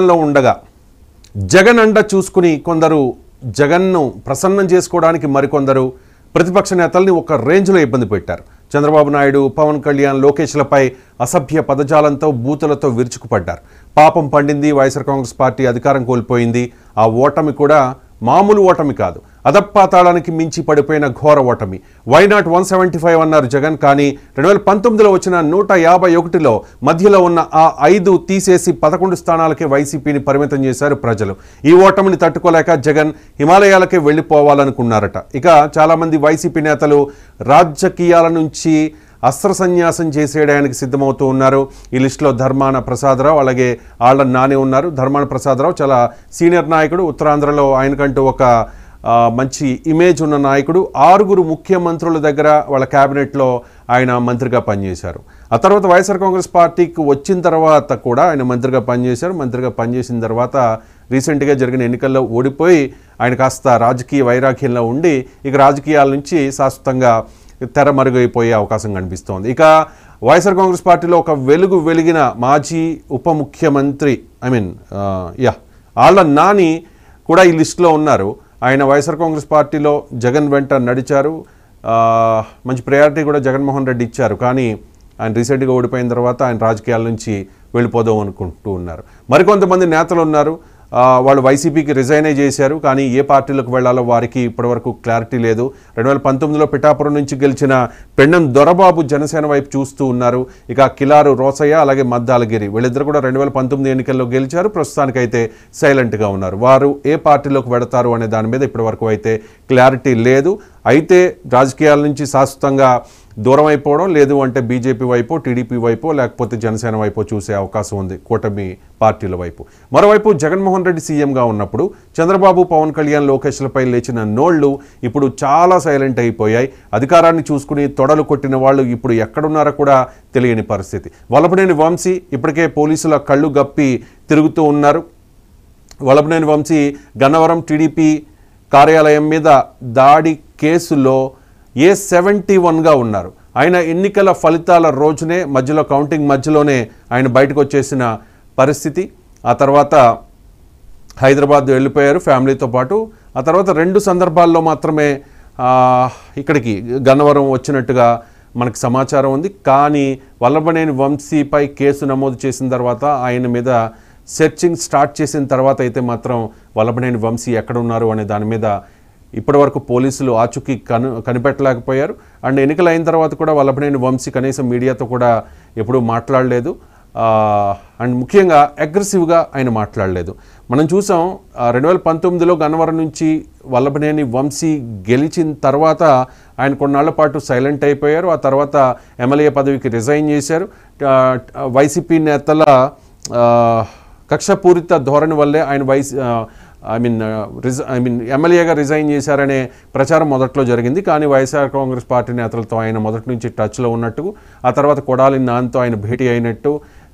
లో ఉండగా జగన్ అండ చూసుకుని కొందరు జగన్ను ప్రసన్నం చేసుకోవడానికి మరికొందరు ప్రతిపక్ష నేతల్ని ఒక రేంజ్లో ఇబ్బంది పెట్టారు. చంద్రబాబు నాయుడు, పవన్ కళ్యాణ్, లోకేష్లపై అసభ్య పదజాలంతో బూతులతో విరుచుకుపడ్డారు. పాపం పండింది, వైఎస్ఆర్ కాంగ్రెస్ పార్టీ అధికారం కోల్పోయింది. ఆ ఓటమి కూడా మామూలు ఓటమి కాదు, అధపాతాళానికి మించి పడిపోయిన ఘోర ఓటమి. వైనాట్ 175 అన్నారు జగన్. కానీ 2019లో వచ్చిన 151లో మధ్యలో ఉన్న ఆ 5 తీసేసి 11 స్థానాలకే వైసీపీని పరిమితం చేశారు ప్రజలు. ఈ ఓటమిని తట్టుకోలేక జగన్ హిమాలయాలకే వెళ్ళిపోవాలనుకున్నారట. ఇక చాలామంది వైసీపీ నేతలు రాజకీయాల నుంచి అస్త్ర సన్యాసం చేసేయడానికి సిద్ధమవుతూ ఉన్నారు. ఈ లిస్టులో ధర్మాన ప్రసాదరావు, అలాగే ఆళ్ల నాని ఉన్నారు. ధర్మాన ప్రసాదరావు చాలా సీనియర్ నాయకుడు, ఉత్తరాంధ్రలో ఆయనకంటూ ఒక మంచి ఇమేజ్ ఉన్న నాయకుడు. 6 ముఖ్యమంత్రుల దగ్గర వాళ్ళ క్యాబినెట్లో ఆయన మంత్రిగా పనిచేశారు. ఆ తర్వాత వైఎస్ఆర్ కాంగ్రెస్ పార్టీకి వచ్చిన తర్వాత కూడా ఆయన మంత్రిగా పనిచేశారు. మంత్రిగా పనిచేసిన తర్వాత రీసెంట్గా జరిగిన ఎన్నికల్లో ఓడిపోయి ఆయన కాస్త రాజకీయ వైరాగ్యంలో ఉండి ఇక రాజకీయాల నుంచి శాశ్వతంగా తెరమరుగైపోయే అవకాశం కనిపిస్తోంది. ఇక వైఎస్ఆర్ కాంగ్రెస్ పార్టీలో ఒక వెలిగిన మాజీ ఉప ముఖ్యమంత్రి ఆళ్ల నాని కూడా ఈ లిస్టులో ఉన్నారు. ఆయన వైఎస్ఆర్ కాంగ్రెస్ పార్టీలో జగన్ వెంట నడిచారు. మంచి ప్రయారిటీ కూడా జగన్మోహన్ రెడ్డి ఇచ్చారు. కానీ ఆయన రీసెంట్గా ఓడిపోయిన తర్వాత ఆయన రాజకీయాల నుంచి వెళ్ళిపోదాం అనుకుంటూ ఉన్నారు. మరికొంతమంది నేతలు ఉన్నారు, వాళ్ళు వైసీపీకి రిజైనే చేశారు. కానీ ఏ పార్టీలకు వెళ్లాలో వారికి ఇప్పటివరకు క్లారిటీ లేదు. 2019లో పిఠాపురం నుంచి గెలిచిన పెండం దొరబాబు జనసేన వైపు చూస్తూ ఉన్నారు. ఇక కిలారు రోసయ్య, అలాగే మద్దాలగిరి వీళ్ళిద్దరు కూడా 2019 ఎన్నికల్లో గెలిచారు. ప్రస్తుతానికైతే సైలెంట్గా ఉన్నారు. వారు ఏ పార్టీలోకి వెడతారు అనే దాని మీద ఇప్పటివరకు అయితే క్లారిటీ లేదు. అయితే రాజకీయాల నుంచి శాశ్వతంగా దూరం అయిపోవడం, లేదు అంటే బీజేపీ వైపు, టీడీపీ వైపు, లేకపోతే జనసేన వైపు చూసే అవకాశం ఉంది, కూటమి పార్టీల వైపు. మరోవైపు జగన్మోహన్ రెడ్డి సీఎంగా ఉన్నప్పుడు చంద్రబాబు, పవన్ కళ్యాణ్, లోకేష్లపై లేచిన నోళ్లు ఇప్పుడు చాలా సైలెంట్ అయిపోయాయి. అధికారాన్ని చూసుకుని తొడలు కొట్టిన వాళ్ళు ఇప్పుడు ఎక్కడున్నారో కూడా తెలియని పరిస్థితి. వల్లభనేని వంశీ ఇప్పటికే పోలీసుల కళ్ళు గప్పి తిరుగుతూ ఉన్నారు. వల్లభనేని వంశీ గన్నవరం టీడీపీ కార్యాలయం మీద దాడి కేసులో A71గా ఉన్నారు. ఆయన ఎన్నికల ఫలితాల రోజునే కౌంటింగ్ మధ్యలోనే ఆయన బయటకు వచ్చేసిన పరిస్థితి. ఆ తర్వాత హైదరాబాద్ వెళ్ళిపోయారు ఫ్యామిలీతో పాటు. ఆ తర్వాత 2 సందర్భాల్లో మాత్రమే ఇక్కడికి గన్నవరం వచ్చినట్టుగా మనకు సమాచారం ఉంది. కానీ వల్లభనేని వంశీపై కేసు నమోదు చేసిన తర్వాత, ఆయన మీద సెర్చింగ్ స్టార్ట్ చేసిన తర్వాత అయితే మాత్రం వల్లభనేని వంశీ ఎక్కడ ఉన్నారు అనే దాని మీద ఇప్పటివరకు పోలీసులు ఆచూకీ కనిపెట్టలేకపోయారు. అండ్ ఎన్నికలు అయిన తర్వాత కూడా వల్లభనేని వంశీ కనీసం మీడియాతో కూడా ఎప్పుడూ మాట్లాడలేదు. అండ్ ముఖ్యంగా అగ్రెసివ్గా ఆయన మాట్లాడలేదు. మనం చూసాం 2019లో గన్నవరం నుంచి వల్లభనేని వంశీ గెలిచిన తర్వాత ఆయన కొన్నాళ్ల పాటు సైలెంట్ అయిపోయారు. ఆ తర్వాత ఎమ్మెల్యే పదవికి రిజైన్ చేశారు. వైసీపీ నేతల కక్షపూరిత ధోరణి వల్లే ఆయన ఎమ్మెల్యేగా రిజైన్ చేశారనే ప్రచారం మొదట్లో జరిగింది. కానీ వైఎస్ఆర్ కాంగ్రెస్ పార్టీ నేతలతో ఆయన మొదటి నుంచి టచ్లో ఉన్నట్టు, ఆ తర్వాత కొడాలి నాన్తో ఆయన భేటీ అయినట్టు,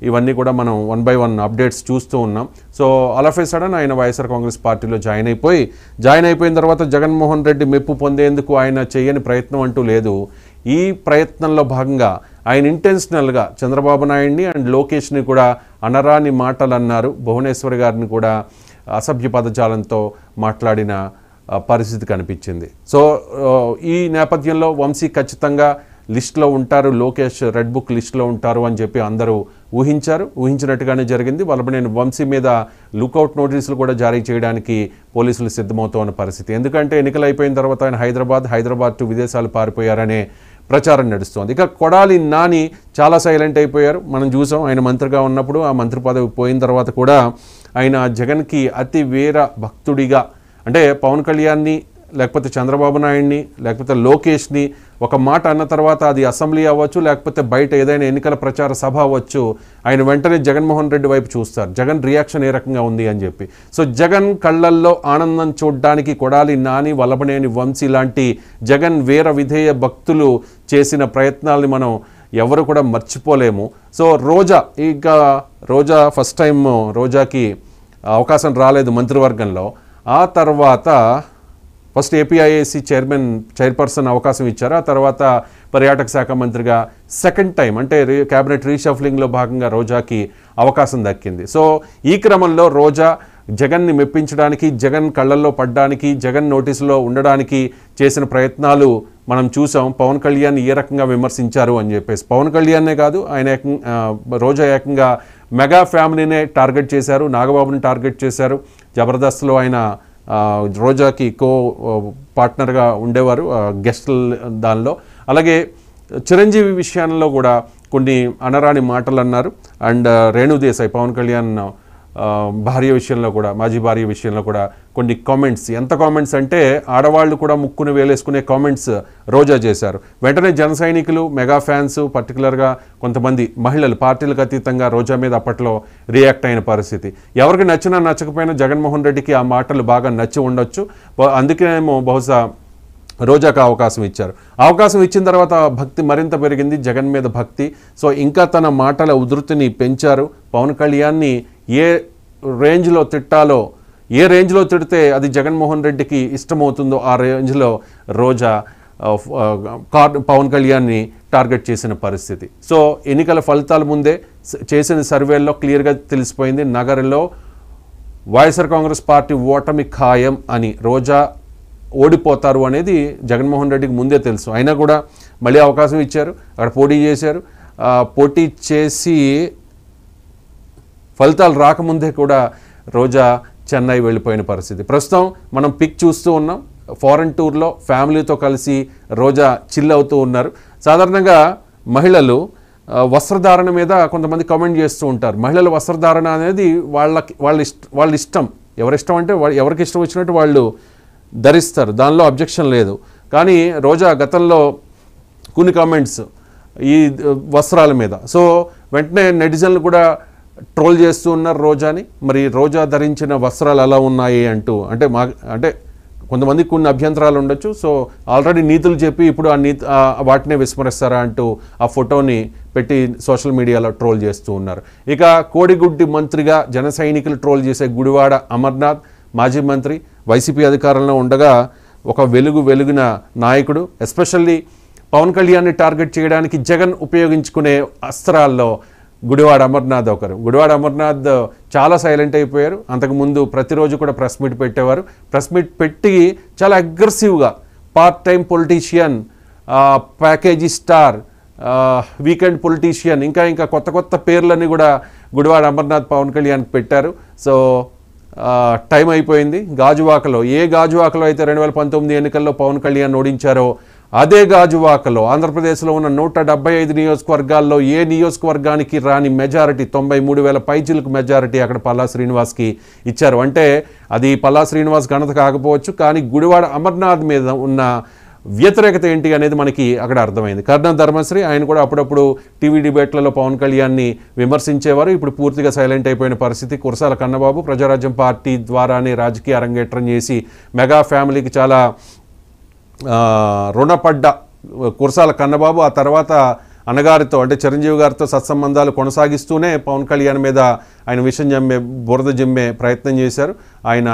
ఇవన్నీ కూడా మనం 1 by 1 అప్డేట్స్ చూస్తూ ఉన్నాం. So all of A sudden ఆయన వైఎస్ఆర్ కాంగ్రెస్ పార్టీలో జాయిన్ అయిపోయిన తర్వాత జగన్మోహన్ రెడ్డి మెప్పు పొందేందుకు ఆయన చేయని ప్రయత్నం అంటూ లేదు. ఈ ప్రయత్నంలో భాగంగా ఆయన ఇంటెన్షనల్గా చంద్రబాబు నాయుడిని అండ్ లోకేష్ని కూడా అనరాని మాటలు అన్నారు. భువనేశ్వర్ గారిని కూడా అసభ్య పదజాలంతో మాట్లాడిన పరిస్థితి కనిపించింది. సో ఈ నేపథ్యంలో వంశీ ఖచ్చితంగా లిస్టులో ఉంటారు, లోకేష్ రెడ్ బుక్ లిస్టులో ఉంటారు అని చెప్పి అందరూ ఊహించినట్టుగానే జరిగింది. వల్లభనేని వంశీ మీద లుకౌట్ నోటీసులు కూడా జారీ చేయడానికి పోలీసులు సిద్ధమవుతున్న పరిస్థితి. ఎందుకంటే ఎన్నికలు అయిపోయిన తర్వాత ఆయన హైదరాబాద్ టు విదేశాలు పారిపోయారనే ప్రచారం నడుస్తోంది. ఇక కొడాలి నాని చాలా సైలెంట్ అయిపోయారు. మనం చూసాం ఆయన మంత్రిగా ఉన్నప్పుడు, ఆ మంత్రి పదవి పోయిన తర్వాత కూడా ఆయన జగన్కి అతి వీర భక్తుడిగా, అంటే పవన్ కళ్యాణ్ని, లేకపోతే చంద్రబాబు నాయుడిని, లేకపోతే లోకేష్ని ఒక మాట అన్న తర్వాత అది అసెంబ్లీ అవ్వచ్చు, లేకపోతే బయట ఏదైనా ఎన్నికల ప్రచార సభ అవ్వచ్చు, ఆయన వెంటనే జగన్మోహన్ రెడ్డి వైపు చూస్తారు, జగన్ రియాక్షన్ ఏ రకంగా ఉంది అని చెప్పి. సో జగన్ కళ్ళల్లో ఆనందం చూడడానికి కొడాలి నాని, వల్లభనేని వంశీ లాంటి జగన్ వీర విధేయ భక్తులు చేసిన ప్రయత్నాల్ని మనం ఎవరు కూడా మర్చిపోలేము. సో రోజా ఫస్ట్ టైం రోజాకి అవకాశం రాలేదు మంత్రివర్గంలో. ఆ తర్వాత ఫస్ట్ ఏపీఐఏసీ చైర్పర్సన్ అవకాశం ఇచ్చారు. ఆ తర్వాత పర్యాటక శాఖ మంత్రిగా సెకండ్ టైం అంటే క్యాబినెట్ రీషఫ్లింగ్లో భాగంగా రోజాకి అవకాశం దక్కింది. సో ఈ క్రమంలో రోజా జగన్ని మెప్పించడానికి, జగన్ కళ్ళల్లో పడ్డానికి, జగన్ నోటీసులో ఉండడానికి చేసిన ప్రయత్నాలు మనం చూసాం. పవన్ కళ్యాణ్ ఏ రకంగా విమర్శించారు అని చెప్పేసి, పవన్ కళ్యాణ్నే కాదు ఆయన రోజా ఏకంగా మెగా ఫ్యామిలీనే టార్గెట్ చేశారు, నాగబాబుని టార్గెట్ చేశారు. జబర్దస్త్లో ఆయన రోజాకి కో పార్ట్నర్గా ఉండేవారు గెస్ట్ దానిలో. అలాగే చిరంజీవి విషయంలో కూడా కొన్ని అనరాని మాటలు అన్నారు. అండ్ రేణుదేశాయ్ పవన్ కళ్యాణ్ భార్య విషయంలో కూడా, మాజీ భార్య విషయంలో కూడా కొన్ని కామెంట్స్, ఎంత కామెంట్స్ అంటే ఆడవాళ్ళు కూడా ముక్కును వేలేసుకునే కామెంట్స్ రోజా చేశారు. వెంటనే జన సైనికులు, మెగా ఫ్యాన్స్, పర్టికులర్గా కొంతమంది మహిళలు పార్టీలకు అతీతంగా రోజా మీద అప్పట్లో రియాక్ట్ అయిన పరిస్థితి. ఎవరికి నచ్చినా నచ్చకపోయినా జగన్మోహన్ రెడ్డికి ఆ మాటలు బాగా నచ్చి ఉండొచ్చు. అందుకేమో బహుశా రోజాకు అవకాశం ఇచ్చారు. అవకాశం ఇచ్చిన తర్వాత భక్తి మరింత పెరిగింది, జగన్ మీద భక్తి. సో ఇంకా తన మాటల ఉధృతిని పెంచారు. పవన్ కళ్యాణ్ని ఏ రేంజ్లో తిట్టాలో, ఏ రేంజ్లో తిడితే అది జగన్మోహన్ రెడ్డికి ఇష్టమవుతుందో ఆ రేంజ్లో రోజా పవన్ కళ్యాణ్ని టార్గెట్ చేసిన పరిస్థితి. సో ఎన్నికల ఫలితాల ముందే చేసిన సర్వేల్లో క్లియర్గా తెలిసిపోయింది, నగరంలో వైఎస్ఆర్ కాంగ్రెస్ పార్టీ ఓటమి ఖాయం అని, రోజా ఓడిపోతారు అనేది జగన్మోహన్ రెడ్డికి ముందే తెలుసు. అయినా కూడా మళ్ళీ అవకాశం ఇచ్చారు, అక్కడ పోటీ చేశారు. పోటీ చేసి ఫలితాలు రాకముందే కూడా రోజా చెన్నై వెళ్ళిపోయిన పరిస్థితి. ప్రస్తుతం మనం పిక్ చూస్తూ ఉన్నాం, ఫారెన్ టూర్లో ఫ్యామిలీతో కలిసి రోజా చిల్ అవుతూ ఉన్నారు. సాధారణంగా మహిళలు వస్త్రధారణ మీద కొంతమంది కామెంట్ చేస్తూ ఉంటారు. మహిళల వస్త్రధారణ అనేది వాళ్ళ ఇష్టం, ఎవరిష్టం అంటే ఎవరికి ఇష్టం వచ్చినట్టు వాళ్ళు ధరిస్తారు, దానిలో అబ్జెక్షన్ లేదు. కానీ రోజా గతంలో కొన్ని కామెంట్స్ ఈ వస్త్రాల మీద, సో వెంటనే నెటిజన్లు కూడా ట్రోల్ చేస్తూ ఉన్నారు రోజాని. మరి రోజా ధరించిన వస్త్రాలు ఎలా ఉన్నాయి అంటూ, అంటే కొంతమందికి కొన్ని అభ్యంతరాలు ఉండొచ్చు. సో ఆల్రెడీ నీతులు చెప్పి ఇప్పుడు వాటినే విస్మరిస్తారా అంటూ ఆ ఫోటోని పెట్టి సోషల్ మీడియాలో ట్రోల్ చేస్తూ ఉన్నారు. ఇక కోడిగుడ్డి మంత్రిగా జన సైనికులు ట్రోల్ చేసే గుడివాడ అమర్నాథ్, మాజీ మంత్రి, వైసీపీ అధికారంలో ఉండగా ఒక వెలుగున నాయకుడు. ఎస్పెషల్లీ పవన్ కళ్యాణ్ని టార్గెట్ చేయడానికి జగన్ ఉపయోగించుకునే అస్త్రాల్లో గుడివాడ అమర్నాథ్ ఒకరు. గుడివాడ అమర్నాథ్ చాలా సైలెంట్ అయిపోయారు. అంతకుముందు ప్రతిరోజు కూడా ప్రెస్ మీట్ పెట్టేవారు. ప్రెస్ మీట్ పెట్టి చాలా అగ్రెసివ్గా part time politician, package star, weekend politician, ఇంకా కొత్త పేర్లన్నీ కూడా గుడివాడ అమర్నాథ్ పవన్ కళ్యాణ్కి పెట్టారు. సో టైం అయిపోయింది. గాజువాకలో అయితే 2019 ఎన్నికల్లో పవన్ కళ్యాణ్ ఓడించారో అదే గాజువాకలో ఆంధ్రప్రదేశ్లో ఉన్న 175 నియోజకవర్గాల్లో ఏ నియోజకవర్గానికి రాని మెజారిటీ, 93,000 పైచిలకు మెజారిటీ అక్కడ పల్లా శ్రీనివాస్కి ఇచ్చారు. అంటే అది పల్లా శ్రీనివాస్ ఘనత కాకపోవచ్చు, కానీ గుడివాడ అమర్నాథ్ మీద ఉన్న వ్యతిరేకత ఏంటి అనేది మనకి అక్కడ అర్థమైంది. కర్ణం ధర్మశ్రీ ఆయన కూడా అప్పుడప్పుడు టీవీ డిబేట్లలో పవన్ కళ్యాణ్ని విమర్శించేవారు. ఇప్పుడు పూర్తిగా సైలెంట్ అయిపోయిన పరిస్థితి. కురసాల కన్నబాబు ప్రజారాజ్యం పార్టీ ద్వారానే రాజకీయ అరంగేట్రం చేసి మెగా ఫ్యామిలీకి చాలా రుణపడ్డ కురసాల కన్నబాబు ఆ తర్వాత అన్నగారితో అంటే చిరంజీవి గారితో సత్సంబంధాలు కొనసాగిస్తూనే పవన్ కళ్యాణ్ మీద ఆయన విషం జమ్మే, బురద జమ్మే ప్రయత్నం చేశారు. ఆయన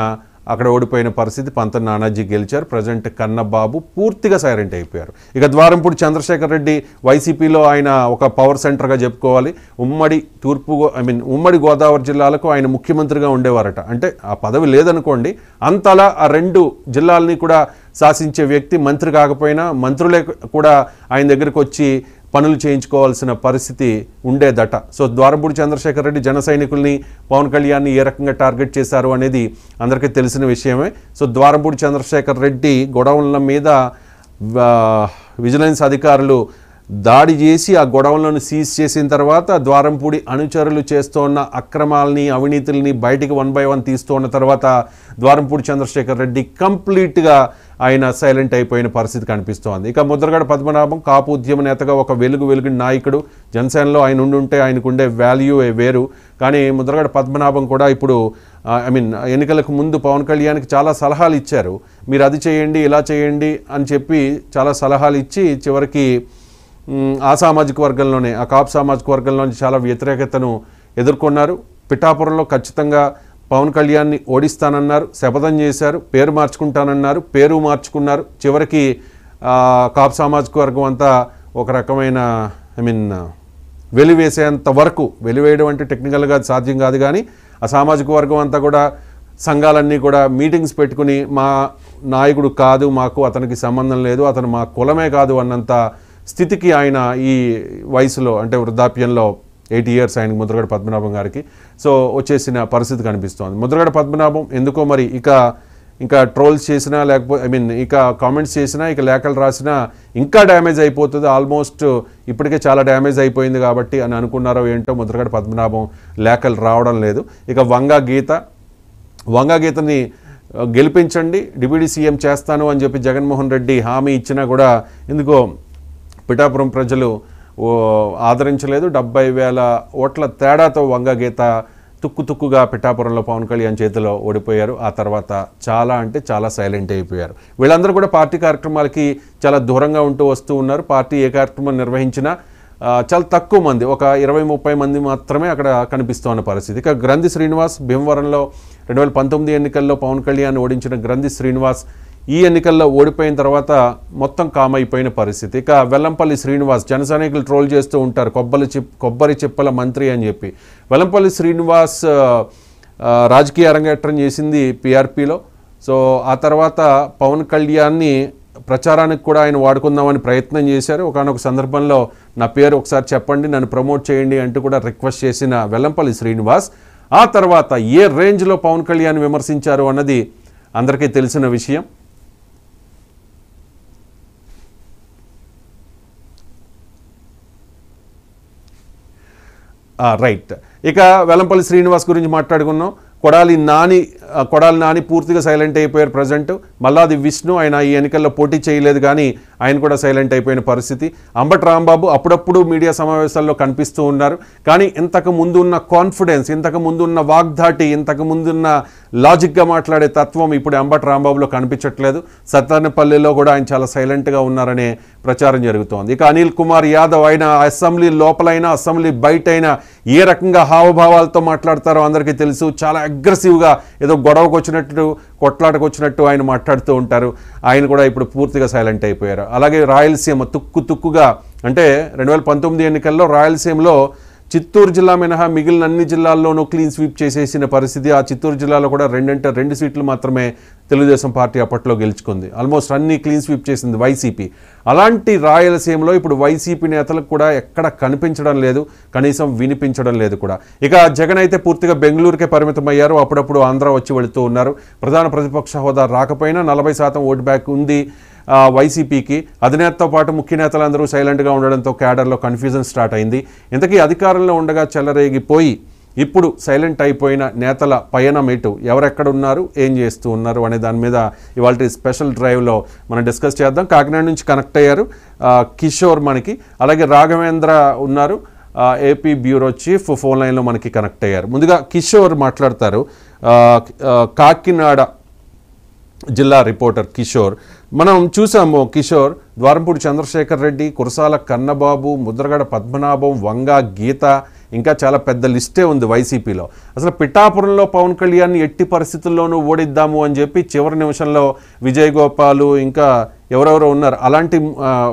అక్కడ ఓడిపోయిన పరిస్థితి. పంతన్ నానాజీ గెలిచారు. ప్రజెంట్ కన్నబాబు పూర్తిగా సైలెంట్ అయిపోయారు. ఇక ద్వారంపూడి చంద్రశేఖర్ రెడ్డి వైసీపీలో ఆయన ఒక పవర్ సెంటర్గా చెప్పుకోవాలి. ఉమ్మడి గోదావరి జిల్లాలకు ఆయన ముఖ్యమంత్రిగా ఉండేవారట. అంటే ఆ పదవి లేదనుకోండి, అంతలా ఆ 2 జిల్లాలని కూడా శాసించే వ్యక్తి. మంత్రి కాకపోయినా మంత్రులే కూడా ఆయన దగ్గరికి వచ్చి పనులు చేయించుకోవాల్సిన పరిస్థితి ఉండేదట. సో ద్వారంపూడి చంద్రశేఖర్ రెడ్డి జన సైనికుల్ని, పవన్ కళ్యాణ్ని ఏ రకంగా టార్గెట్ చేశారు అనేది అందరికీ తెలిసిన విషయమే. సో ద్వారంపూడి చంద్రశేఖర్ రెడ్డి గొడవల మీద విజిలెన్స్ అధికారులు దాడి చేసి ఆ గొడవలను సీజ్ చేసిన తర్వాత ద్వారంపూడి అనుచరులు చేస్తున్న అక్రమాలని, అవినీతుల్ని బయటికి 1 by 1 తీస్తున్న తర్వాత ద్వారంపూడి చంద్రశేఖర్ రెడ్డి కంప్లీట్గా ఆయన సైలెంట్ అయిపోయిన పరిస్థితి కనిపిస్తోంది. ఇక ముద్రగడ పద్మనాభం కాపు ఉద్యమ నేతగా ఒక వెలుగుని నాయకుడు. జనసేనలో ఆయన ఉండుంటే ఆయనకుండే వాల్యూ వేరు. కానీ ముద్రగడ పద్మనాభం కూడా ఇప్పుడు ఎన్నికలకు ముందు పవన్ కళ్యాణ్కి చాలా సలహాలు ఇచ్చారు. మీరు అది చేయండి, ఇలా చేయండి అని చెప్పి చాలా సలహాలు ఇచ్చి చివరికి ఆ సామాజిక వర్గంలోనే, ఆ కాపు సామాజిక వర్గంలోని చాలా వ్యతిరేకతను ఎదుర్కొన్నారు. పిఠాపురంలో ఖచ్చితంగా పవన్ కళ్యాణ్ని ఓడిస్తానన్నారు, శపథం చేశారు, పేరు మార్చుకుంటానన్నారు, పేరు మార్చుకున్నారు. చివరికి కాపు సామాజిక వర్గం అంతా ఒక రకమైన వెలివేసేంత వరకు, వెలివేయడం అంటే టెక్నికల్గా సాధ్యం కాదు, కానీ ఆ సామాజిక వర్గం అంతా కూడా సంఘాలన్నీ కూడా మీటింగ్స్ పెట్టుకుని మా నాయకుడు కాదు, మాకు అతనికి సంబంధం లేదు, అతను మా కులమే కాదు అన్నంత స్థితికి ఆయన ఈ వయసులో అంటే వృద్ధాప్యంలో 80 years ఆయనకి ముద్రగడ పద్మనాభం గారికి సో వచ్చేసిన పరిస్థితి కనిపిస్తోంది. ముద్రగడ పద్మనాభం ఎందుకో మరి ఇంకా ట్రోల్స్ చేసినా లేకపోతే ఇక కామెంట్స్ చేసినా ఇక లేఖలు రాసినా ఇంకా డ్యామేజ్ అయిపోతుంది. ఆల్మోస్ట్ ఇప్పటికే చాలా డ్యామేజ్ అయిపోయింది కాబట్టి అని అనుకున్నారో ఏంటో ముద్రగడ పద్మనాభం లేఖలు రావడం లేదు. ఇక వంగా గీతని గెలిపించండి, డిప్యూటీ సీఎం చేస్తాను అని చెప్పి జగన్మోహన్ రెడ్డి హామీ ఇచ్చినా కూడా ఎందుకో పిఠాపురం ప్రజలు ఆదరించలేదు. 70,000 ఓట్ల తేడాతో వంగా గీత తుక్కుగా పిఠాపురంలో పవన్ కళ్యాణ్ చేతిలో ఓడిపోయారు. ఆ తర్వాత చాలా అంటే చాలా సైలెంట్ అయిపోయారు. వీళ్ళందరూ కూడా పార్టీ కార్యక్రమాలకి చాలా దూరంగా ఉంటూ వస్తూ ఉన్నారు. పార్టీ ఏ కార్యక్రమం నిర్వహించినా చాలా తక్కువ మంది, ఒక 20-30 మంది మాత్రమే అక్కడ కనిపిస్తున్న పరిస్థితి. ఇక గ్రంథి శ్రీనివాస్ భీమవరంలో 2019 ఎన్నికల్లో పవన్ కళ్యాణ్ ఓడించిన గ్రంథి శ్రీనివాస్ ఈ ఎన్నికల్లో ఓడిపోయిన తర్వాత మొత్తం కామ్ అయిపోయిన పరిస్థితి. ఇక వెల్లంపల్లి శ్రీనివాస్ జన సైనికులు ట్రోల్ చేస్తూ ఉంటారు, కొబ్బరి చిప్పల మంత్రి అని చెప్పి. వెల్లంపల్లి శ్రీనివాస్ రాజకీయ అరంగేట్రం చేసింది పీఆర్పీలో. సో ఆ తర్వాత పవన్ కళ్యాణ్ని ప్రచారానికి కూడా ఆయన వాడుకుందామని ప్రయత్నం చేశారు. ఒకనొక సందర్భంలో నా పేరు ఒకసారి చెప్పండి, నన్ను ప్రమోట్ చేయండి అంటూ కూడా రిక్వెస్ట్ చేసిన వెల్లంపల్లి శ్రీనివాస్ ఆ తర్వాత ఏ రేంజ్లో పవన్ కళ్యాణ్ విమర్శించారు అన్నది అందరికీ తెలిసిన విషయం. రైట్, ఇక వెల్లంపల్లి శ్రీనివాస్ గురించి మాట్లాడుకున్నాం. కొడాలి నాని పూర్తిగా సైలెంట్ అయిపోయారు ప్రజెంట్. మల్లాది విష్ణు ఆయన ఈ ఎన్నికల్లో పోటీ చేయలేదు కానీ ఆయన కూడా సైలెంట్ అయిపోయిన పరిస్థితి. అంబటి రాంబాబు అప్పుడప్పుడు మీడియా సమావేశాల్లో కనిపిస్తూ ఉన్నారు, కానీ ఇంతకు ముందు ఉన్న కాన్ఫిడెన్స్, ఇంతకు ముందు ఉన్న వాగ్దాటి, ఇంతకు ముందున్న లాజిక్గా మాట్లాడే తత్వం ఇప్పుడు అంబటి రాంబాబులో కనిపించట్లేదు. సత్తెనపల్లిలో కూడా ఆయన చాలా సైలెంట్గా ఉన్నారనే ప్రచారం జరుగుతోంది. ఇక అనిల్ కుమార్ యాదవ్ ఆయన అసెంబ్లీ లోపలైనా అసెంబ్లీ బయటైనా ఏ రకంగా హావభావాలతో మాట్లాడతారో అందరికీ తెలుసు. చాలా అగ్రెసివ్గా ఏదో గొడవకు వచ్చినట్టు, కొట్లాటకు వచ్చినట్టు ఆయన మాట్లాడుతూ ఉంటారు. ఆయన కూడా ఇప్పుడు పూర్తిగా సైలెంట్ అయిపోయారు. అలాగే రాయలసీమ తుక్కుగా అంటే 2019 ఎన్నికల్లో రాయలసీమలో చిత్తూరు జిల్లా మినహా మిగిలిన అన్ని జిల్లాల్లోనూ క్లీన్ స్వీప్ చేసేసిన పరిస్థితి. ఆ చిత్తూరు జిల్లాలో కూడా 2 సీట్లు మాత్రమే తెలుగుదేశం పార్టీ అప్పట్లో గెలుచుకుంది. ఆల్మోస్ట్ అన్ని క్లీన్ స్వీప్ చేసింది వైసీపీ. అలాంటి రాయలసీమలో ఇప్పుడు వైసీపీ నేతలకు కూడా ఎక్కడ కనిపించడం లేదు, కనీసం వినిపించడం లేదు కూడా. ఇక జగన్ అయితే పూర్తిగా బెంగళూరుకే పరిమితమయ్యారు. అప్పుడప్పుడు ఆంధ్ర వచ్చి వెళుతూ ఉన్నారు. ప్రధాన ప్రతిపక్ష హోదా రాకపోయినా 40% ఓటు బ్యాక్ ఉంది వైసీపీకి. అధినేతతో పాటు ముఖ్య నేతలందరూ సైలెంట్గా ఉండడంతో క్యాడర్లో కన్ఫ్యూజన్ స్టార్ట్ అయింది. ఇంతకీ అధికారంలో ఉండగా చెలరేగిపోయి ఇప్పుడు సైలెంట్ అయిపోయిన నేతల పయనం ఎటు, ఎవరెక్కడున్నారు, ఏం చేస్తూ ఉన్నారు అనే దాని మీద ఇవాళ స్పెషల్ డ్రైవ్లో మనం డిస్కస్ చేద్దాం. కాకినాడ నుంచి కనెక్ట్ అయ్యారు కిషోర్ మనకి, అలాగే రాఘవేంద్ర ఉన్నారు ఏపీ బ్యూరో చీఫ్ ఫోన్ లైన్లో మనకి కనెక్ట్ అయ్యారు. ముందుగా కిషోర్ మాట్లాడతారు, కాకినాడ జిల్లా రిపోర్టర్ కిషోర్. మనం చూసాము కిషోర్, ద్వారంపూడి చంద్రశేఖర్ రెడ్డి, కురసాల కన్నబాబు, ముద్రగడ పద్మనాభం, వంగా గీత, ఇంకా చాలా పెద్ద లిస్టే ఉంది వైసీపీలో. అసలు పిఠాపురంలో పవన్ కళ్యాణ్ ఎట్టి పరిస్థితుల్లోనూ ఓడిద్దాము అని చెప్పి చివరి నిమిషంలో విజయ్ గోపాలు ఇంకా ఎవరెవరో ఉన్నారు, అలాంటి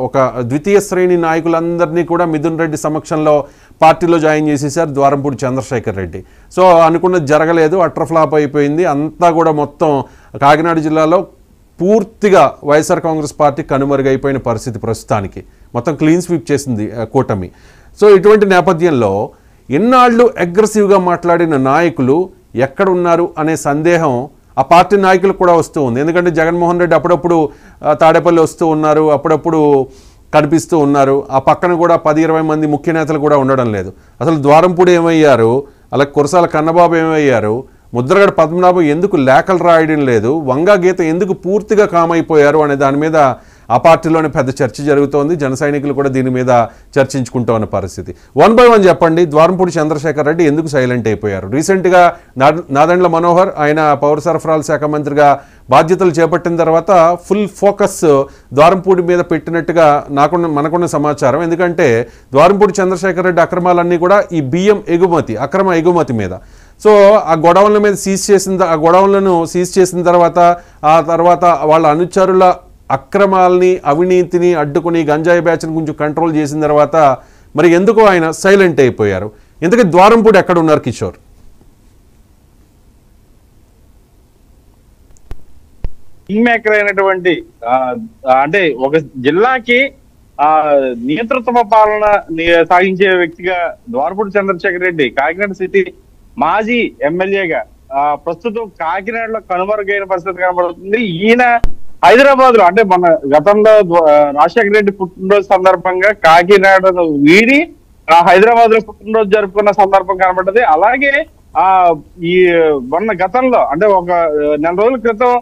ఒక ద్వితీయ శ్రేణి నాయకులందరినీ కూడా మిథున్ రెడ్డి సమక్షంలో పార్టీలో జాయిన్ చేసేసారు ద్వారంపూడి చంద్రశేఖర్ రెడ్డి. సో అనుకున్నది జరగలేదు, అట్రఫ్లాప్ అయిపోయింది. అంతా కూడా మొత్తం కాకినాడ జిల్లాలో పూర్తిగా వైఎస్ఆర్ కాంగ్రెస్ పార్టీ కనుమరుగైపోయిన పరిస్థితి ప్రస్తుతానికి. మొత్తం క్లీన్ స్వీప్ చేసింది కూటమి. సో ఇటువంటి నేపథ్యంలో ఎన్నాళ్ళు అగ్రెసివ్గా మాట్లాడిన నాయకులు ఎక్కడున్నారు అనే సందేహం ఆ పార్టీ నాయకులకు కూడా వస్తూ ఉంది. ఎందుకంటే జగన్మోహన్ రెడ్డి అప్పుడప్పుడు తాడేపల్లి వస్తూ ఉన్నారు, అప్పుడప్పుడు కనిపిస్తూ ఉన్నారు. ఆ పక్కన కూడా 10-20 మంది ముఖ్య నేతలు కూడా ఉండడం లేదు. అసలు ద్వారంపూడి ఏమయ్యారు, అలాగే కురసాల కన్నబాబు ఏమయ్యారు, ముద్రగడ పద్మనాభం ఎందుకు లేఖలు రాయడం లేదు, వంగా గీత ఎందుకు పూర్తిగా కామైపోయారు అనే దాని మీద ఆ పార్టీలోనే పెద్ద చర్చ జరుగుతోంది. జన సైనికులు కూడా దీని మీద చర్చించుకుంటూ ఉన్న పరిస్థితి. 1 by 1 చెప్పండి, ద్వారంపూడి చంద్రశేఖర్ రెడ్డి ఎందుకు సైలెంట్ అయిపోయారు? రీసెంట్గా నాదెండ్ల మనోహర్ ఆయన పౌర సరఫరాల శాఖ మంత్రిగా బాధ్యతలు చేపట్టిన తర్వాత ఫుల్ ఫోకస్ ద్వారంపూడి మీద పెట్టినట్టుగా మనకున్న సమాచారం. ఎందుకంటే ద్వారంపూడి చంద్రశేఖర్ రెడ్డి అక్రమాలన్నీ కూడా ఈ బియ్యం అక్రమ ఎగుమతి మీద. సో ఆ గొడవల మీద ఆ గొడవలను సీజ్ చేసిన తర్వాత ఆ తర్వాత వాళ్ళ అనుచరుల అక్రమాలని అవినీతిని అడ్డుకుని గంజాయి బ్యాచ్ని కొంచెం కంట్రోల్ చేసిన తర్వాత మరి ఎందుకో ఆయన సైలెంట్ అయిపోయారు. ఇంతకీ ద్వారంపూడి ఎక్కడ ఉన్నారు కిషోర్? కింగ్ మేకర్ అయినటువంటి అంటే ఒక జిల్లాకి నియంతృత్వ పాలన సాగించే వ్యక్తిగా ద్వారపూడి చంద్రశేఖర్ రెడ్డి కాకినాడ సిటీ మాజీ ఎమ్మెల్యేగా ప్రస్తుతం కాకినాడలో కనుమరుగైన పరిస్థితి కనబడుతుంది. ఈయన హైదరాబాద్ లో అంటే మన గతంలో రాజశేఖర రెడ్డి పుట్టినరోజు సందర్భంగా కాకినాడను వీడి హైదరాబాద్ లో పుట్టినరోజు జరుపుకున్న సందర్భం కనబడ్డది. అలాగే ఈ మొన్న గతంలో అంటే ఒక నెల రోజుల క్రితం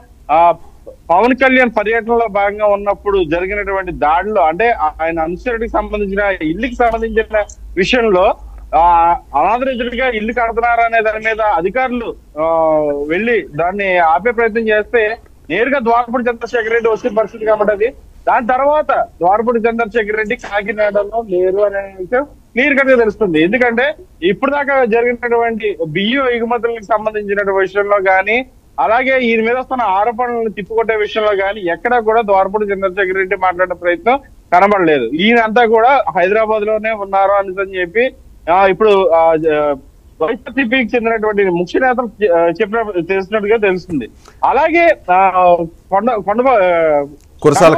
పవన్ కళ్యాణ్ పర్యటనలో భాగంగా ఉన్నప్పుడు జరిగినటువంటి దాడిలో అంటే ఆయన అనుసరణకి సంబంధించిన ఇల్లుకి సంబంధించిన విషయంలో అనాథరితుడిగా ఇల్లు కడుతున్నారు అనే దాని మీద అధికారులు వెళ్లి దాన్ని ఆపే ప్రయత్నం చేస్తే నేరుగా ద్వారపూడి చంద్రశేఖర్ రెడ్డి వచ్చిన పరిస్థితి కాబట్టి దాని తర్వాత ద్వారపూడి చంద్రశేఖర్ రెడ్డి కాకినాడలో లేరు అనే విషయం క్లియర్ కట్ గా తెలుస్తుంది. ఎందుకంటే ఇప్పుడు దాకా జరిగినటువంటి బియ్యం ఎగుమతులకు సంబంధించిన విషయంలో గానీ అలాగే ఈయన మీద వస్తున్న ఆరోపణలను తిప్పుకొట్టే విషయంలో గానీ ఎక్కడా కూడా ద్వారపూడి చంద్రశేఖర్ రెడ్డి మాట్లాడే ప్రయత్నం కనబడలేదు. ఈయనంతా కూడా హైదరాబాద్ లోనే ఉన్నారు అని చెప్పి ఇప్పుడు వైఎస్ఆర్సీపీకి చెందినటువంటి ముఖ్య నేతలు చెప్పిన తెలిసినట్టుగా తెలుస్తుంది. అలాగే కురసాల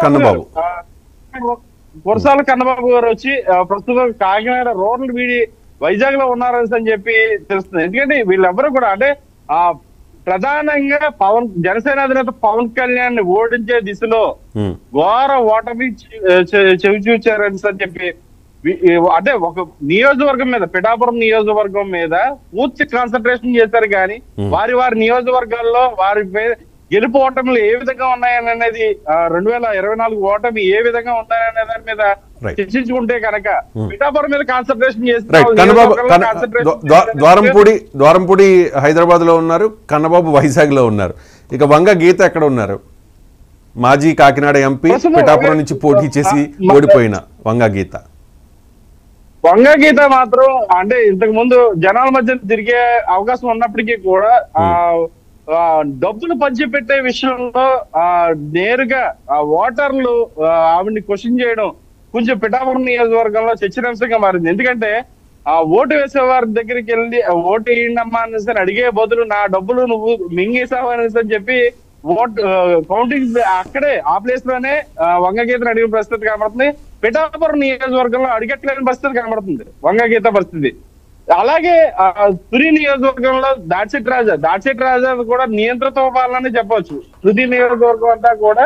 కన్నబాబు గారు వచ్చి ప్రస్తుతం కాకినాడ రోడ్లు వీడి వైజాగ్ లో ఉన్నారని చెప్పి తెలుస్తుంది. ఎందుకంటే వీళ్ళెవ్వరూ కూడా అంటే ప్రధానంగా జనసేన అధినేత పవన్ కళ్యాణ్ ని ఓడించే దిశలో ఘోర ఓటమి చెవి చూచారని చెప్పి అంటే ఒక నియోజకవర్గం మీద పిఠాపురం నియోజకవర్గం మీద పూర్తి కాన్సన్ట్రేషన్ చేశారు కానీ వారి నియోజకవర్గాల్లో వారి గెలుపు ఓటములు ఏ విధంగా ఉన్నాయని అనేది 2024 ఓటమి ఏ విధంగా ఉన్నాయనే దాని మీద చర్చించుకుంటే కనుక పిఠాపురం మీద కాన్సన్ట్రేషన్ ద్వారంపూడి హైదరాబాద్ లో ఉన్నారు, కన్నబాబు వైజాగ్ లో ఉన్నారు. ఇక వంగ గీత ఎక్కడ ఉన్నారు? మాజీ కాకినాడ ఎంపీ, పిఠాపురం నుంచి పోటీ చేసి ఓడిపోయిన వంగ గీత మాత్రం అంటే ఇంతకు ముందు జనాల మధ్య తిరిగే అవకాశం ఉన్నప్పటికీ కూడా డబ్బులు పంచిపెట్టే విషయంలో నేరుగా ఓటర్లు ఆవిడ్ని క్వశ్చన్ చేయడం కొంచెం పిఠాపురం నియోజకవర్గంలో చర్చనీయాంశంగా మారింది. ఎందుకంటే ఓటు వేసే వారి దగ్గరికి వెళ్ళి ఓటు వేయండమ్మా అనేసి అడిగే బదులు నా డబ్బులు నువ్వు మింగేసావు అనేసి అని చెప్పి కౌంటింగ్ అక్కడే ఆ ప్లేస్ లోనే వంగగీతను అడిగిన పరిస్థితి కనబడుతుంది. పిఠాపురం నియోజకవర్గంలో అడిగట్లేని పరిస్థితి కనబడుతుంది వంగగీత పరిస్థితి. అలాగే తుని నియోజకవర్గంలో దాడ్సిట్ రాజా కూడా నియంత్రిత పాలన చెప్పవచ్చు. తుని నియోజకవర్గం అంతా కూడా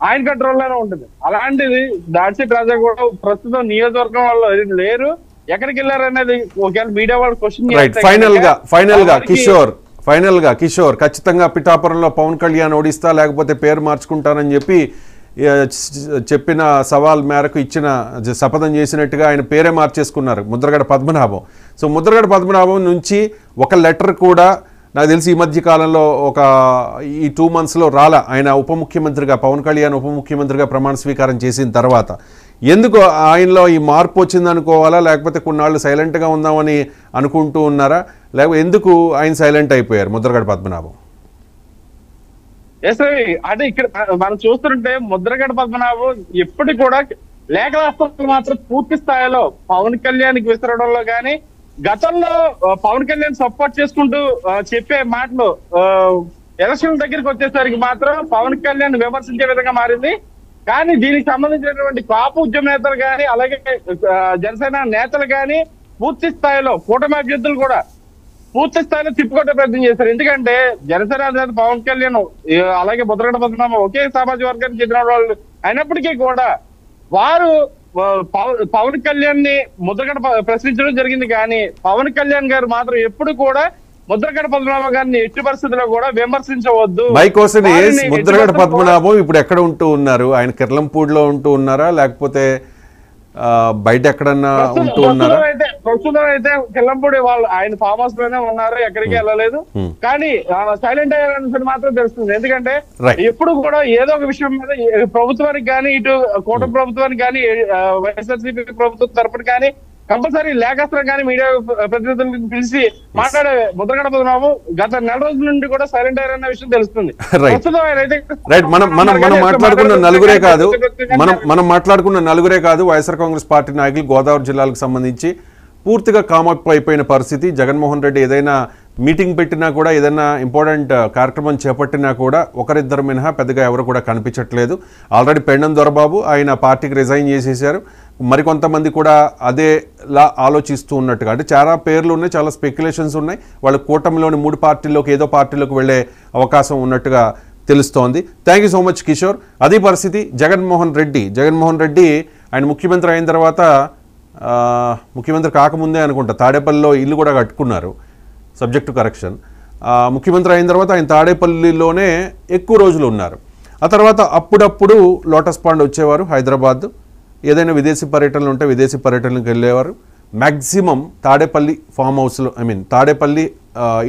ఆయన కంట్రోల్లోనే ఉంటుంది. అలాంటిది దాడ్సిట్ రాజా కూడా ప్రస్తుతం నియోజకవర్గం వాళ్ళు లేరు, ఎక్కడికి వెళ్ళారు అనేది ఒకవేళ మీడియా వాళ్ళు క్వశ్చన్ ఫైనల్ గా కిషోర్ ఖచ్చితంగా పిఠాపురంలో పవన్ కళ్యాణ్ ఓడిస్తా లేకపోతే పేరు మార్చుకుంటానని చెప్పిన సవాల్ మేరకు ఇచ్చిన శపథం చేసినట్టుగా ఆయన పేరే మార్చేసుకున్నారు, ముద్రగడ పద్మనాభం. సో ముద్రగడ పద్మనాభం నుంచి ఒక లెటర్ కూడా నాకు తెలిసి ఈ మధ్య కాలంలో ఈ 2 monthsలో రాలా. ఆయన ఉప ముఖ్యమంత్రిగా పవన్ కళ్యాణ్ ఉప ముఖ్యమంత్రిగా ప్రమాణ స్వీకారం చేసిన తర్వాత ఎందుకు ఆయనలో ఈ మార్పు వచ్చిందనుకోవాలా, లేకపోతే కొన్నాళ్ళు సైలెంట్గా ఉందామని అనుకుంటూ ఉన్నారా, లేకపోతే ఎందుకు ఆయన సైలెంట్ అయిపోయారు ముద్రగడ పద్మనాభం? అంటే ఇక్కడ మనం చూస్తుంటే ముద్రగడ పద్మనాభం ఎప్పటికి కూడా లేఖరాష్ట్రాలు మాత్రం పూర్తి స్థాయిలో పవన్ కళ్యాణ్కి విసరడంలో కానీ గతంలో పవన్ కళ్యాణ్ సపోర్ట్ చేసుకుంటూ చెప్పే మాటలు ఎలక్షన్ దగ్గరికి వచ్చేసరికి మాత్రం పవన్ కళ్యాణ్ విమర్శించే విధంగా మారింది. కానీ దీనికి సంబంధించినటువంటి కాపు ఉద్యమ నేతలు కానీ అలాగే జనసేన నేతలు కానీ పూర్తి స్థాయిలో కూటమి అభ్యర్థులు కూడా పూర్తి స్థాయిలో తిప్పుకొట్టే ప్రయత్నం చేశారు. ఎందుకంటే జనసేన అధినేత పవన్ కళ్యాణ్ అలాగే ముద్రగడ పద్మనాభం ఒకే సామాజిక వర్గానికి చెందిన వాళ్ళు అయినప్పటికీ కూడా వారు పవన్ కళ్యాణ్ ని ముద్రగడ ప్రశ్నించడం జరిగింది. కానీ పవన్ కళ్యాణ్ గారు మాత్రం ఎప్పుడు కూడా ముద్రగడ పద్మనాభం గారిని ఎట్టి పరిస్థితుల్లో కూడా విమర్శించవద్దు. ముద్రగడ పద్మనాభం ఇప్పుడు ఎక్కడ ఉంటూ ఉన్నారు? ఆయన కిర్లంపూడిలో ఉంటూ ఉన్నారా, లేకపోతే బయట ఎక్కడన్నా ఉంటూ ఉన్నారా? ప్రస్తుతం అయితే కిల్లంపూడి వాళ్ళు ఆయన ఫామ్ హౌస్ లోనే ఉన్నారు, ఎక్కడికి వెళ్ళలేదు. కానీ సైలెంట్ అయ్యారని మాత్రం తెలుస్తుంది. ఎందుకంటే ఎప్పుడు కూడా ఏదో ఒక విషయం మీద ప్రభుత్వానికి కానీ ఇటు కూటమి ప్రభుత్వానికి కానీ వైఎస్ఆర్సీపీ ప్రభుత్వం తరపున కానీ కంపల్సరీ లేఖాస్త్రం కానీ మీడియా ప్రతినిధులను పిలిచి మాట్లాడే ముద్రగడ పద్మనాభం గత నెల రోజుల నుండి కూడా సైలెంట్ అయ్యారన్న విషయం తెలుస్తుంది. ప్రస్తుతం ఆయన అయితే రైట్ మనం మాట్లాడుకున్న నలుగురే కాదు మనం మాట్లాడుకున్న నలుగురే కాదు వైఎస్ఆర్ కాంగ్రెస్ పార్టీ నాయకులు గోదావరి జిల్లాలకు సంబంధించి పూర్తిగా కామప్ అయిపోయిన పరిస్థితి. జగన్మోహన్ రెడ్డి ఏదైనా మీటింగ్ పెట్టినా కూడా ఏదైనా ఇంపార్టెంట్ కార్యక్రమం చేపట్టినా కూడా ఒకరిద్దరు మినహా పెద్దగా ఎవరు కూడా కనిపించట్లేదు. ఆల్రెడీ పెండం దొరబాబు ఆయన పార్టీకి రిజైన్ చేసేసారు. మరికొంతమంది కూడా అదేలా ఆలోచిస్తూ ఉన్నట్టుగా, అంటే చాలా పేర్లు ఉన్నాయి, చాలా స్పెక్యులేషన్స్ ఉన్నాయి. వాళ్ళ కూటమిలోని 3 పార్టీల్లోకి ఏదో పార్టీలోకి వెళ్ళే అవకాశం ఉన్నట్టుగా తెలుస్తోంది. Thank you so much Kishore. అదే పరిస్థితి జగన్మోహన్ రెడ్డి ఆయన ముఖ్యమంత్రి అయిన తర్వాత, ముఖ్యమంత్రి కాకముందే అనుకుంటా తాడేపల్లిలో ఇల్లు కూడా కట్టుకున్నారు, సబ్జెక్ట్ టు కరెక్షన్. ముఖ్యమంత్రి అయిన తర్వాత ఆయన తాడేపల్లిలోనే ఎక్కువ రోజులు ఉన్నారు. ఆ తర్వాత అప్పుడప్పుడు లోటస్ పాండ్ వచ్చేవారు హైదరాబాద్, ఏదైనా విదేశీ పర్యటనలు ఉంటే విదేశీ పర్యటనలకు వెళ్ళేవారు. మ్యాక్సిమం తాడేపల్లి ఫామ్ హౌస్లో, తాడేపల్లి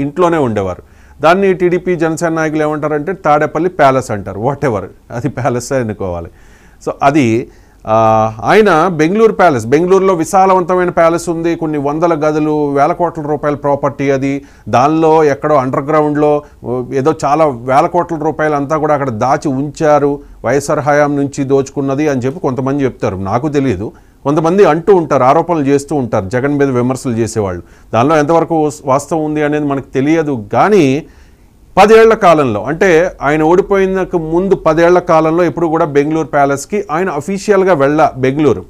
ఇంట్లోనే ఉండేవారు. దాన్ని టీడీపీ జనసేన నాయకులు ఏమంటారంటే తాడేపల్లి ప్యాలెస్ అంటారు. వాట్ ఎవర్, అది ప్యాలెస్ అనుకోవాలి. సో అది ఆయన బెంగళూరు ప్యాలెస్, బెంగళూరులో విశాలవంతమైన ప్యాలెస్ ఉంది, కొన్ని వందల గదులు, వేల కోట్ల రూపాయల ప్రాపర్టీ అది. దానిలో ఎక్కడో అండర్ గ్రౌండ్లో ఏదో చాలా వేల కోట్ల రూపాయలు అంతా కూడా అక్కడ దాచి ఉంచారు, వైఎస్ఆర్ హయాం నుంచి దోచుకున్నది అని చెప్పి కొంతమంది చెప్తారు. నాకు తెలియదు, కొంతమంది అంటూ ఉంటారు, ఆరోపణలు చేస్తూ ఉంటారు, జగన్ మీద విమర్శలు చేసేవాళ్ళు. దానిలో ఎంతవరకు వాస్తవం ఉంది అనేది మనకు తెలియదు. కానీ 10 ఏళ్ల కాలంలో, అంటే ఆయన ఓడిపోయినకు ముందు 10 ఏళ్ల కాలంలో ఎప్పుడు కూడా బెంగళూరు ప్యాలెస్కి ఆయన అఫీషియల్గా బెంగళూరు,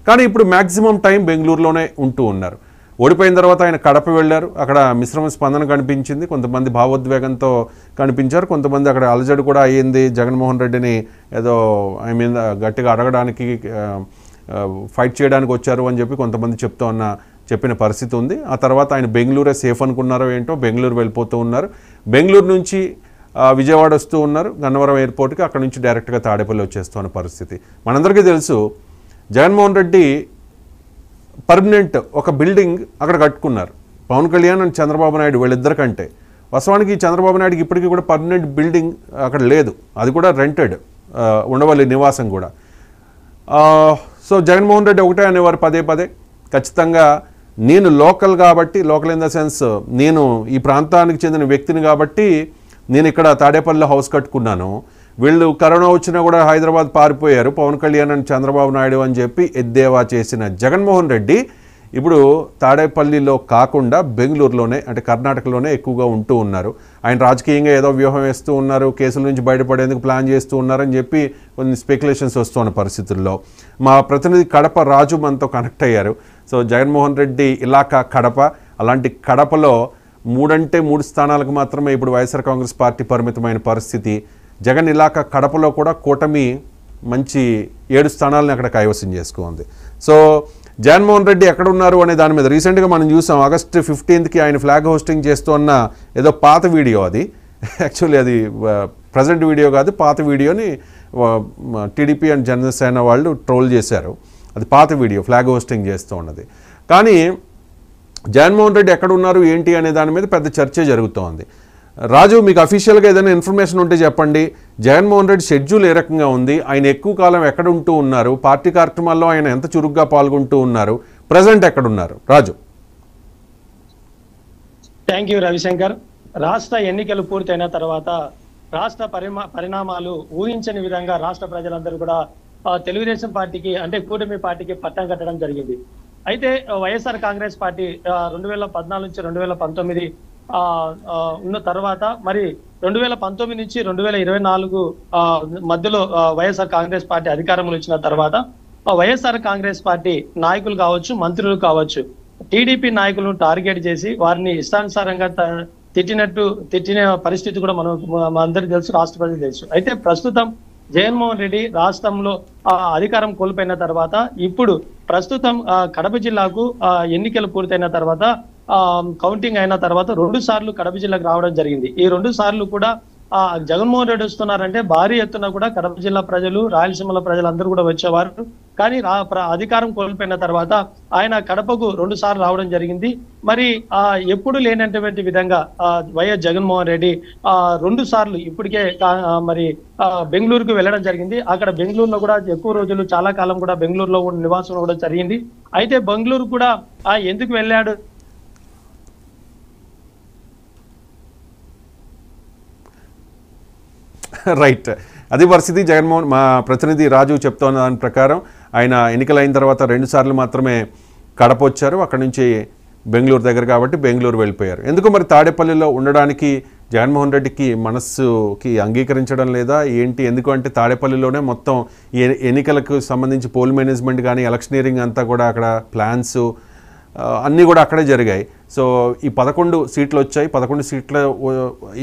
కానీ ఇప్పుడు మ్యాక్సిమం టైం బెంగళూరులోనే ఉంటూ ఉన్నారు. ఓడిపోయిన తర్వాత ఆయన కడప వెళ్ళారు, అక్కడ మిశ్రమ స్పందన కనిపించింది, కొంతమంది భావోద్వేగంతో కనిపించారు, కొంతమంది అక్కడ అలజడి కూడా అయ్యింది. జగన్మోహన్ రెడ్డిని ఏదో గట్టిగా అడగడానికి, ఫైట్ చేయడానికి వచ్చారు అని చెప్పి కొంతమంది చెప్పిన పరిస్థితి ఉంది. ఆ తర్వాత ఆయన బెంగళూరే సేఫ్ అనుకున్నారో ఏంటో బెంగళూరు వెళ్ళిపోతూ ఉన్నారు. బెంగళూరు నుంచి విజయవాడ వస్తూ ఉన్నారు గన్నవరం ఎయిర్పోర్ట్కి, అక్కడ నుంచి డైరెక్ట్గా తాడేపల్లి వచ్చేస్తున్న పరిస్థితి. మనందరికీ తెలుసు జగన్మోహన్ రెడ్డి పర్మనెంట్ ఒక బిల్డింగ్ అక్కడ కట్టుకున్నారు. పవన్ కళ్యాణ్ అండ్ చంద్రబాబు నాయుడు వీళ్ళిద్దరికంటే. వాస్తవానికి చంద్రబాబు నాయుడుకి ఇప్పటికీ కూడా పర్మనెంట్ బిల్డింగ్ అక్కడ లేదు, అది కూడా రెంటెడ్, ఉండవల్లి నివాసం కూడా. సో జగన్మోహన్ రెడ్డి ఒకటే అనేవారు పదే ఖచ్చితంగా నేను లోకల్ కాబట్టి, లోకల్ ఇన్ ద సెన్స్ నేను ఈ ప్రాంతానికి చెందిన వ్యక్తిని కాబట్టి నేను ఇక్కడ తాడేపల్లిలో హౌస్ కట్టుకున్నాను, వీళ్ళు కరోనా వచ్చినా కూడా హైదరాబాద్ పారిపోయారు పవన్ కళ్యాణ్ అండ్ చంద్రబాబు నాయుడు అని చెప్పి ఎద్దేవా చేసిన జగన్మోహన్ రెడ్డి ఇప్పుడు తాడేపల్లిలో కాకుండా బెంగళూరులోనే, అంటే కర్ణాటకలోనే ఎక్కువగా ఉంటూ ఉన్నారు. ఆయన రాజకీయంగా ఏదో వ్యూహం వేస్తూ ఉన్నారు, కేసుల నుంచి బయటపడేందుకు ప్లాన్ చేస్తూ ఉన్నారని చెప్పి కొన్ని స్పెక్యులేషన్స్ వస్తున్న పరిస్థితుల్లో మా ప్రతినిధి కడప రాజు మనతో కనెక్ట్ అయ్యారు. సో జగన్మోహన్ రెడ్డి ఇలాకా కడప, అలాంటి కడపలో 3 స్థానాలకు మాత్రమే ఇప్పుడు వైఎస్ఆర్ కాంగ్రెస్ పార్టీ పరిమితమైన పరిస్థితి. జగన్ ఇలాకా కడపలో కూడా కూటమి మంచి 7 స్థానాలను అక్కడ కైవసం చేసుకుంది. సో జగన్మోహన్ రెడ్డి ఎక్కడున్నారు అనే దాని మీద రీసెంట్గా మనం చూసాం, ఆగస్టు 15కి ఆయన ఫ్లాగ్ హోస్టింగ్ చేస్తూ ఉన్న ఏదో పాత వీడియో, అది యాక్చువల్లీ అది ప్రజెంట్ వీడియో కాదు, పాత వీడియోని టీడీపీ అండ్ జనసేన వాళ్ళు ట్రోల్ చేశారు. అది పాత వీడియో ఫ్లాగ్ హోస్టింగ్ చేస్తూ ఉన్నది. కానీ జగన్మోహన్ రెడ్డి ఎక్కడున్నారు ఏంటి అనే దాని మీద పెద్ద చర్చ జరుగుతోంది. రాజు, మీకు అఫీషియల్గా ఏదైనా ఇన్ఫర్మేషన్ ఉంటే చెప్పండి. జగన్మోహన్ రెడ్డి షెడ్యూల్ ఏ రకంగా ఉంది, ఆయన ఎక్కువ కాలం ఎక్కడ ఉంటూ ఉన్నారు, పార్టీ కార్యక్రమాల్లో ఆయన ఎంత చురుగ్గా పాల్గొంటూ ఉన్నారు, ప్రజెంట్ ఎక్కడున్నారు రాజు? Thank you Ravishankar. రాష్ట్ర ఎన్నికలు పూర్తయిన తర్వాత రాష్ట్ర పరిణామాలు ఊహించని విధంగా రాష్ట్ర ప్రజలందరూ కూడా తెలుగుదేశం పార్టీకి, అంటే కూటమి పార్టీకి పట్టం కట్టడం జరిగింది. అయితే వైఎస్ఆర్ కాంగ్రెస్ పార్టీ 2014 నుంచి 2019 ఉన్న తర్వాత, మరి 2019 నుంచి 2024 మధ్యలో వైఎస్ఆర్ కాంగ్రెస్ పార్టీ అధికారంలో వచ్చిన తర్వాత వైఎస్ఆర్ కాంగ్రెస్ పార్టీ నాయకులు కావచ్చు, మంత్రులు కావచ్చు, టీడీపీ నాయకులను టార్గెట్ చేసి వారిని ఇష్టానుసారంగా తిట్టిన పరిస్థితి కూడా మన అందరికీ తెలుసు, రాష్ట్ర ప్రజలకు తెలుసు. అయితే ప్రస్తుతం జగన్మోహన్ రెడ్డి రాష్ట్రంలో అధికారం కోల్పోయిన తర్వాత ఇప్పుడు ప్రస్తుతం కడప జిల్లాకు ఎన్నికలు పూర్తయిన తర్వాత కౌంటింగ్ అయిన తర్వాత 2 సార్లు కడప జిల్లాకు రావడం జరిగింది. ఈ 2 సార్లు కూడా జగన్మోహన్ రెడ్డి వస్తున్నారంటే భారీ ఎత్తున కూడా కడప జిల్లా ప్రజలు, రాయలసీమల ప్రజలందరూ కూడా వచ్చేవారు. కానీ అధికారం కోల్పోయిన తర్వాత ఆయన కడపకు 2 సార్లు రావడం జరిగింది. మరి ఎప్పుడు లేనటువంటి విధంగా వైఎస్ జగన్మోహన్ రెడ్డి 2 సార్లు ఇప్పటికే మరి బెంగళూరుకు వెళ్ళడం జరిగింది. అక్కడ బెంగళూరులో కూడా ఎక్కువ రోజులు, చాలా కాలం కూడా బెంగళూరులో నివాసం కూడా జరిగింది. అయితే బెంగళూరు కూడా ఎందుకు వెళ్ళాడు? రైట్, అది పరిస్థితి. జగన్మోహన్, మా ప్రతినిధి రాజు చెప్తున్న దాని ప్రకారం ఆయన ఎన్నికలైన తర్వాత 2 సార్లు మాత్రమే కడప వచ్చారు. అక్కడి నుంచి బెంగళూరు దగ్గర కాబట్టి బెంగళూరు వెళ్ళిపోయారు. ఎందుకు మరి తాడేపల్లిలో ఉండడానికి జగన్మోహన్ రెడ్డికి మనస్సుకి అంగీకరించడం లేదా ఏంటి? ఎందుకు అంటే తాడేపల్లిలోనే మొత్తం ఎన్నికలకు సంబంధించి పోల్ మేనేజ్మెంట్ కానీ ఎలక్షనీరింగ్ అంతా కూడా అక్కడ ప్లాన్స్ అన్నీ కూడా అక్కడే జరిగాయి. సో ఈ 11 సీట్లు వచ్చాయి. 11 సీట్ల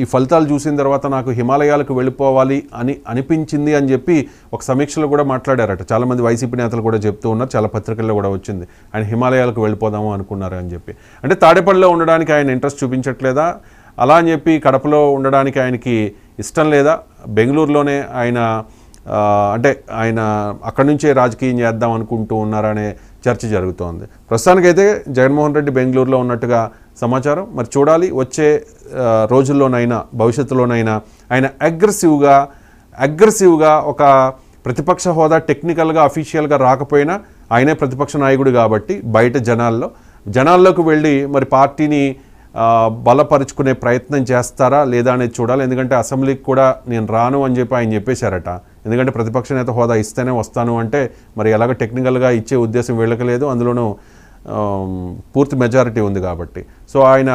ఈ ఫలితాలు చూసిన తర్వాత నాకు హిమాలయాలకు వెళ్ళిపోవాలి అని అనిపించింది అని చెప్పి ఒక సమీక్షలో కూడా మాట్లాడారట. చాలామంది వైసీపీ నేతలు కూడా చెప్తూ ఉన్నారు, చాలా పత్రికల్లో కూడా వచ్చింది ఆయన హిమాలయాలకు వెళ్ళిపోదాము అనుకున్నారు అని చెప్పి. అంటే తాడేపల్లిలో ఉండడానికి ఆయన ఇంట్రెస్ట్ చూపించట్లేదా? అలా అని చెప్పి కడపలో ఉండడానికి ఆయనకి ఇష్టం లేదా? బెంగళూరులోనే ఆయన అంటే ఆయన అక్కడి నుంచే రాజకీయం చేద్దాం అనుకుంటూ ఉన్నారనే చర్చ జరుగుతోంది. ప్రస్తుతానికైతే జగన్మోహన్ రెడ్డి బెంగళూరులో ఉన్నట్టుగా సమాచారం. మరి చూడాలి వచ్చే రోజుల్లోనైనా భవిష్యత్తులోనైనా ఆయన అగ్రెసివ్గా ఒక ప్రతిపక్ష హోదా టెక్నికల్గా అఫీషియల్గా రాకపోయినా ఆయనే ప్రతిపక్ష నాయకుడు కాబట్టి బయట జనాల్లోకి వెళ్ళి మరి పార్టీని బలపరుచుకునే ప్రయత్నం చేస్తారా లేదా అనేది చూడాలి. ఎందుకంటే అసెంబ్లీకి కూడా నేను రాను అని చెప్పి ఆయన చెప్పేశారట. ఎందుకంటే ప్రతిపక్ష నేత హోదా ఇస్తేనే వస్తాను అంటే మరి ఎలాగ టెక్నికల్గా ఇచ్చే ఉద్దేశం వీళ్ళకి లేదు, అందులోనూ పూర్తి మెజారిటీ ఉంది కాబట్టి. సో ఆయన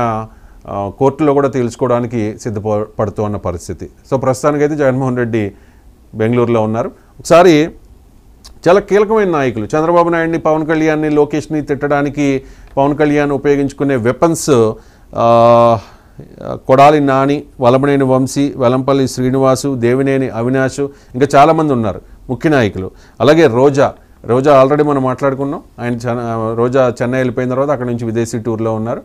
కోర్టులో కూడా తేల్చుకోవడానికి సిద్ధపడుతున్న పరిస్థితి. సో ప్రస్తుతానికైతే జగన్మోహన్ రెడ్డి బెంగళూరులో ఉన్నారు. ఒకసారి చాలా కీలకమైన నాయకులు చంద్రబాబు నాయుడిని, పవన్ కళ్యాణ్ని, లోకేష్ని తిట్టడానికి పవన్ కళ్యాణ్ ఉపయోగించుకునే వెపన్స్ కొడాలి నాని, వలమనేని వంశీ, వెల్లంపల్లి శ్రీనివాసు, దేవినేని అవినాష్, ఇంకా చాలామంది ఉన్నారు ముఖ్య నాయకులు. అలాగే రోజా ఆల్రెడీ మనం మాట్లాడుకున్నాం. రోజా చెన్నై వెళ్ళిపోయిన తర్వాత అక్కడ నుంచి విదేశీ టూర్లో ఉన్నారు.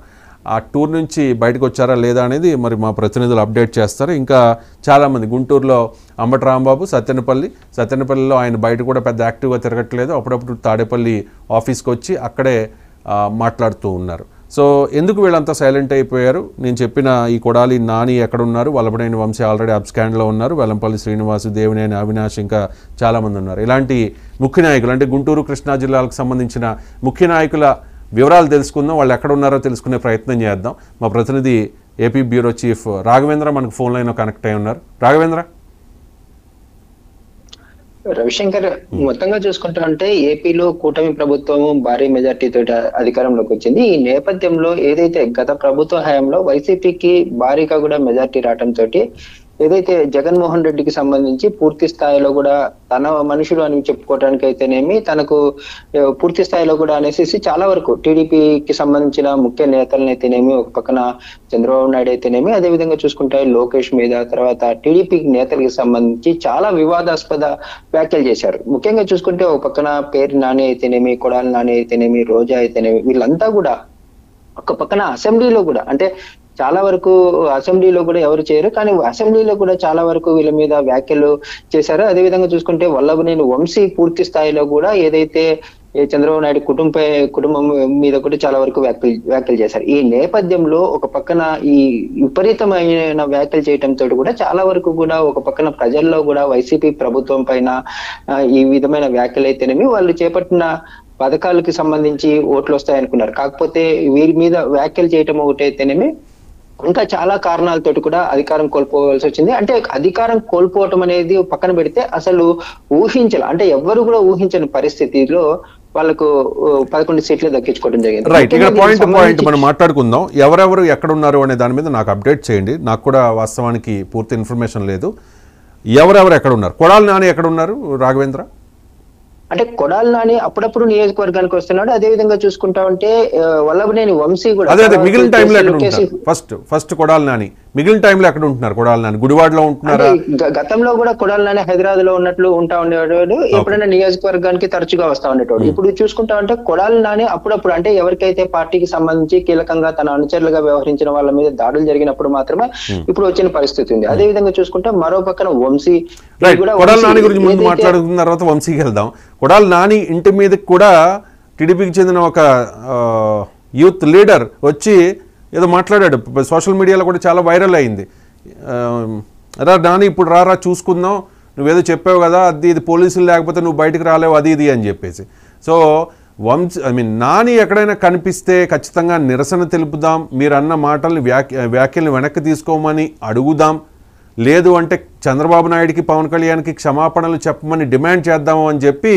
ఆ టూర్ నుంచి బయటకు వచ్చారా లేదా అనేది మరి మా ప్రతినిధులు అప్డేట్ చేస్తారు. ఇంకా చాలామంది గుంటూరులో అంబటి రాంబాబు, సత్తెనపల్లిలో ఆయన బయట కూడా పెద్ద యాక్టివ్గా తిరగట్లేదు. అప్పుడప్పుడు తాడేపల్లి ఆఫీస్కి వచ్చి అక్కడే మాట్లాడుతూ ఉన్నారు. సో ఎందుకు వీళ్ళంతా సైలెంట్ అయిపోయారు? నేను చెప్పిన ఈ కొడాలి నాని ఎక్కడున్నారు, వలభనేని వంశీ ఆల్రెడీ అబ్స్కాండ్లో ఉన్నారు, వెల్లంపల్లి శ్రీనివాసు, దేవినేని అవినాష్, ఇంకా చాలామంది ఉన్నారు. ఇలాంటి ముఖ్య నాయకులు అంటే గుంటూరు, కృష్ణా జిల్లాలకు సంబంధించిన ముఖ్య నాయకుల వివరాలు తెలుసుకుందాం, వాళ్ళు ఎక్కడ ఉన్నారో తెలుసుకునే ప్రయత్నం చేద్దాం. మా ప్రతినిధి ఏపీ బ్యూరో చీఫ్ రాఘవేంద్ర మనకు ఫోన్ లైన్లో కనెక్ట్ అయి ఉన్నారు. రాఘవేంద్ర. రవిశంకర్, మొత్తంగా చూసుకుంటా అంటే ఏపీలో కూటమి ప్రభుత్వం భారీ మెజార్టీతో అధికారంలోకి వచ్చింది. ఈ నేపథ్యంలో ఏదైతే గత ప్రభుత్వ హయాంలో వైసీపీకి భారీగా కూడా మెజార్టీ రావడంతో ఏదైతే జగన్మోహన్ రెడ్డికి సంబంధించి పూర్తి స్థాయిలో కూడా తన మనుషులు అని చెప్పుకోవడానికి అయితేనేమి, తనకు పూర్తి స్థాయిలో కూడా అనేసి చాలా వరకు టీడీపీకి సంబంధించిన ముఖ్య నేతలను అయితేనేమి, ఒక పక్కన చంద్రబాబు నాయుడు అయితేనేమి, అదే విధంగా చూసుకుంటే లోకేష్ మీద, తర్వాత టీడీపీ నేతలకు సంబంధించి చాలా వివాదాస్పద వ్యాఖ్యలు చేశారు. ముఖ్యంగా చూసుకుంటే ఒక పక్కన పేరు నాని అయితేనేమి, కొడాలి నాని అయితేనేమి, రోజా అయితేనేమి, వీళ్ళంతా కూడా ఒక పక్కన అసెంబ్లీలో కూడా అంటే చాలా వరకు అసెంబ్లీలో కూడా ఎవరు చేయరు, కానీ అసెంబ్లీలో కూడా చాలా వరకు వీళ్ళ మీద వ్యాఖ్యలు చేశారు. అదేవిధంగా చూసుకుంటే వల్లభనేని వంశీ పూర్తి స్థాయిలో కూడా ఏదైతే చంద్రబాబు నాయుడు కుటుంబం మీద కూడా చాలా వరకు వ్యాఖ్యలు చేశారు. ఈ నేపథ్యంలో ఒక పక్కన ఈ విపరీతమైన వ్యాఖ్యలు చేయడంతో కూడా చాలా వరకు కూడా ఒక పక్కన ప్రజల్లో కూడా వైసీపీ ప్రభుత్వం పైన ఈ విధమైన వ్యాఖ్యలు అయితేనేమి, వాళ్ళు చేపట్టిన పథకాలకు సంబంధించి ఓట్లు వస్తాయనుకున్నారు. కాకపోతే వీరి మీద వ్యాఖ్యలు చేయటం ఒకటైతేనేమి, ఇంకా చాలా కారణాలతోటి కూడా అధికారం కోల్పోవాల్సి వచ్చింది. అంటే అధికారం కోల్పోవటం అనేది పక్కన పెడితే అసలు అంటే ఎవ్వరు కూడా ఊహించని పరిస్థితిలో వాళ్ళకు 11 సీట్లు దక్కించుకోవడం జరిగింది. రైట్, ఇక్కడ పాయింట్ మనం మాట్లాడుకుందాం. ఎవరెవరు ఎక్కడ ఉన్నారు అనే దాని మీద నాకు అప్డేట్ చేయండి. నాకు కూడా వాస్తవానికి పూర్తి ఇన్ఫర్మేషన్ లేదు. ఎవరెవరు ఎక్కడ ఉన్నారు? కొడాలి నాని ఎక్కడ ఉన్నారు రాఘవేంద్ర? అంటే కొడాలి నాని అప్పుడప్పుడు నియోజకవర్గానికి వస్తున్నాడు. అదే విధంగా చూసుకుంటా ఉంటే వల్లభనేని వంశీ కూడా అదే మిగిలిన టైంలో ఎక్కడ ఉంటారు? ఫస్ట్ కొడాలి నాని మిగిలిన టైంలో ఎక్కడ ఉంటున్నారు? కొడాలి నాని గుడివాడలో ఉంటున్నారా? గతంలో కూడా కొడాలి నాని హైదరాబాద్ లో ఉన్నట్లు ఉంటా ఉండేవాడు. ఎప్పుడైనా నియోజకవర్గానికి తరచుగా వస్తా ఉండేవాడు. ఇప్పుడు చూసుకుంటా ఉంటే కొడాలి నాని అప్పుడప్పుడు అంటే ఎవరికైతే పార్టీకి సంబంధించి కీలకంగా తన అనుచరులుగా వ్యవహరించిన వాళ్ళ మీద దాడులు జరిగినప్పుడు మాత్రమే ఇప్పుడు వచ్చిన పరిస్థితి ఉంది. అదే విధంగా చూసుకుంటే మరో పక్కన వంశీ కొడాలి నాని గురించి ముందు మాట్లాడుకున్న తర్వాత వంశీకి వెళ్దాం. కొడాలి నాని ఇంటి మీదకి కూడా టీడీపీకి చెందిన ఒక యూత్ లీడర్ వచ్చి ఏదో మాట్లాడాడు. సోషల్ మీడియాలో కూడా చాలా వైరల్ అయింది. రా నాని ఇప్పుడు రారా చూసుకుందాం, నువ్వేదో చెప్పావు కదా, అది ఇది పోలీసులు లేకపోతే నువ్వు బయటకు రాలేవు, అది ఇది అని చెప్పేసి. సో నాని ఎక్కడైనా కనిపిస్తే ఖచ్చితంగా నిరసన తెలుపుదాం, మీరు అన్న మాటల్ని వ్యాఖ్యల్ని వెనక్కి తీసుకోమని అడుగుదాం, లేదు అంటే చంద్రబాబు నాయుడికి పవన్ కళ్యాణ్కి క్షమాపణలు చెప్పమని డిమాండ్ చేద్దాము అని చెప్పి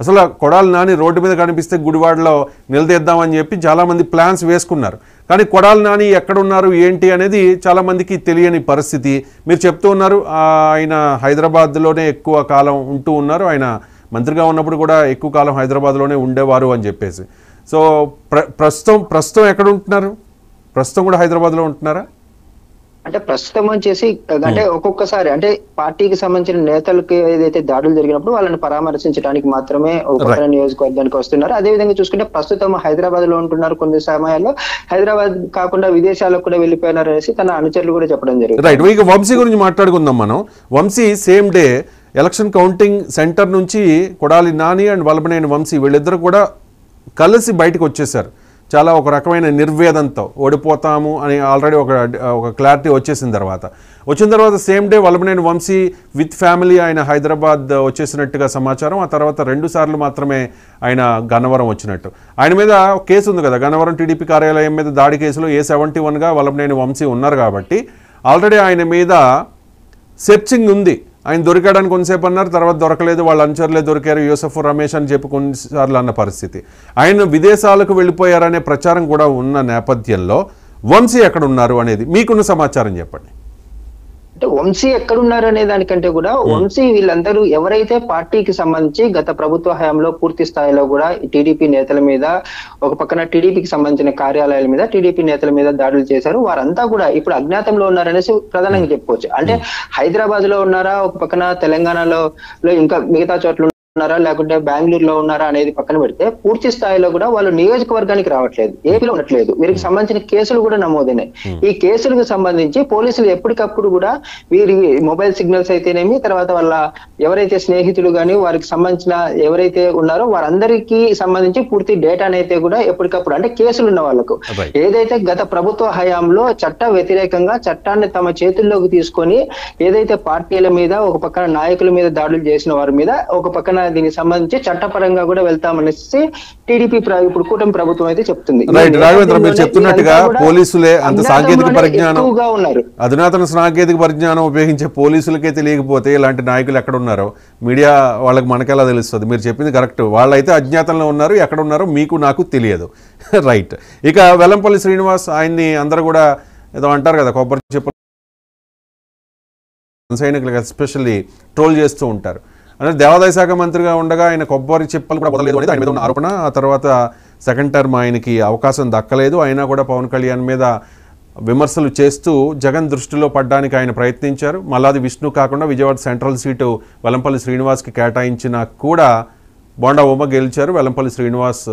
అసలు కొడాలి నాని రోడ్డు మీద కనిపిస్తే గుడివాడలో నిలదీద్దామని చెప్పి చాలామంది ప్లాన్స్ వేసుకున్నారు. కానీ కొడాలి నాని ఎక్కడున్నారు ఏంటి అనేది చాలామందికి తెలియని పరిస్థితి. మీరు చెప్తూ ఉన్నారు ఆయన హైదరాబాద్లోనే ఎక్కువ కాలం ఉంటూ ఉన్నారు, ఆయన మంత్రిగా ఉన్నప్పుడు కూడా ఎక్కువ కాలం హైదరాబాద్లోనే ఉండేవారు అని చెప్పేసి. సో ప్రస్తుతం ఎక్కడ ఉంటున్నారు? ప్రస్తుతం కూడా హైదరాబాద్లో ఉంటున్నారా? అంటే ప్రస్తుతం వచ్చేసి అంటే ఒక్కొక్కసారి అంటే పార్టీకి సంబంధించిన నేతలకు ఏదైతే దాడులు జరిగినప్పుడు వాళ్ళని పరామర్శించడానికి మాత్రమే ఒక నియోజకవర్గానికి వస్తున్నారు. అదే విధంగా చూసుకుంటే ప్రస్తుతం హైదరాబాద్ లో ఉంటున్నారు. కొన్ని సమయాల్లో హైదరాబాద్ కాకుండా విదేశాలకు కూడా వెళ్ళిపోయినారు అనేసి తన అనుచరులు కూడా చెప్పడం జరిగింది. రైట్, ఇక వంశీ గురించి మాట్లాడుకుందాం మనం. Vamsi same day election counting centre నుంచి కొడాలి నాని అండ్ వల్లభనేని వంశీ వీళ్ళిద్దరు కూడా కలిసి బయటకు వచ్చేసారు. చాలా ఒక రకమైన నిర్వేదంతో ఓడిపోతాము అని ఆల్రెడీ ఒక క్లారిటీ వచ్చిన తర్వాత same day Vallabhaneni Vamsi with family ఆయన హైదరాబాద్ వచ్చేసినట్టుగా సమాచారం. ఆ తర్వాత 2 సార్లు మాత్రమే ఆయన గన్నవరం వచ్చినట్టు. ఆయన మీద కేసు ఉంది కదా, గన్నవరం టీడీపీ కార్యాలయం మీద దాడి కేసులో A71గా వల్లభనేని వంశీ ఉన్నారు కాబట్టి ఆల్రెడీ ఆయన మీద సెర్చింగ్ ఉంది. ఆయన దొరికాడని కొంతసేపు అన్నారు, తర్వాత దొరకలేదు, వాళ్ళ అనుచరులే దొరికారు, యూసఫ్ రమేష్ అని చెప్పి కొన్నిసార్లు అన్న పరిస్థితి. ఆయన విదేశాలకు వెళ్ళిపోయారనే ప్రచారం కూడా ఉన్న నేపథ్యంలో వంశీ ఎక్కడ ఉన్నారు అనేది మీకున్న సమాచారం చెప్పండి. అంటే వంశీ ఎక్కడున్నారు అనే దానికంటే కూడా వంశీ వీళ్ళందరూ ఎవరైతే పార్టీకి సంబంధించి గత ప్రభుత్వ హయాంలో పూర్తి స్థాయిలో కూడా టీడీపీ నేతల మీద ఒక పక్కన టీడీపీకి సంబంధించిన కార్యాలయాల మీద టీడీపీ నేతల మీద దాడులు చేశారు, వారంతా కూడా ఇప్పుడు అజ్ఞాతంలో ఉన్నారనేసి ప్రధానంగా చెప్పుకోవచ్చు. అంటే హైదరాబాద్ లో ఉన్నారా, ఒక పక్కన తెలంగాణలో ఇంకా మిగతా చోట్ల ఉన్నారా, లేకుంటే బెంగళూరులో ఉన్నారా అనేది పక్కన పెడితే పూర్తి స్థాయిలో కూడా వాళ్ళు నియోజకవర్గానికి రావట్లేదు, ఏపీలో ఉండట్లేదు. వీరికి సంబంధించిన కేసులు కూడా నమోదైనాయి. ఈ కేసులకు సంబంధించి పోలీసులు ఎప్పటికప్పుడు కూడా వీరి మొబైల్ సిగ్నల్స్ అయితేనేమి, తర్వాత వాళ్ళ ఎవరైతే స్నేహితులు కానీ వారికి సంబంధించిన ఎవరైతే ఉన్నారో వారందరికీ సంబంధించి పూర్తి డేటాను అయితే కూడా ఎప్పటికప్పుడు అంటే కేసులు ఉన్న వాళ్ళకు ఏదైతే గత ప్రభుత్వ హయాంలో చట్ట వ్యతిరేకంగా చట్టాన్ని తమ చేతుల్లోకి తీసుకొని ఏదైతే పార్టీల మీద ఒక పక్కన నాయకుల మీద దాడులు చేసిన వారి మీద ఒక పక్కన దీనికి సంబంధించి చట్టపరంగా కూడా వెళ్తామనేసి టీడీపీ ఇప్పుడు కూటమి ప్రభుత్వం అయితే చెప్తుంది. మీరు చెప్తున్నట్టుగా పోలీసులే అంత సాంకేతిక పరిజ్ఞానం, అధునాతన సాంకేతిక పరిజ్ఞానం ఉపయోగించే పోలీసులకే తెలియకపోతే ఇలాంటి నాయకులు ఎక్కడ ఉన్నారో మీడియా వాళ్ళకి మనకెలా తెలుస్తుంది? మీరు చెప్పింది కరెక్ట్, వాళ్ళైతే అజ్ఞాతంలో ఉన్నారు, ఎక్కడ ఉన్నారో మీకు నాకు తెలియదు. రైట్, ఇక వెల్లంపల్లి శ్రీనివాస్ ఆయన్ని అందరూ కూడా ఏదో అంటారు కదా కొబ్బరి చెప్పులు సైనికులకు ఎస్పెషల్లీ ట్రోల్ చేస్తూ ఉంటారు. అంటే దేవాదాయ శాఖ మంత్రిగా ఉండగా ఆయన కొబ్బరి చెప్పలు కూడా వదలలేదు అనేది ఆయన మీద ఉన్న ఆరోపణ. ఆ తర్వాత సెకండ్ టర్మ్ ఆయనకి అవకాశం దక్కలేదు, అయినా కూడా పవన్ కళ్యాణ్ మీద విమర్శలు చేస్తూ జగన్ దృష్టిలో పడ్డానికి ఆయన ప్రయత్నించారు. మల్లాది విష్ణు కాకుండా విజయవాడ సెంట్రల్ సీటు వెల్లంపల్లి శ్రీనివాస్కి కేటాయించినా కూడా బోండా ఉమ గెలిచారు. వెల్లంపల్లి శ్రీనివాస్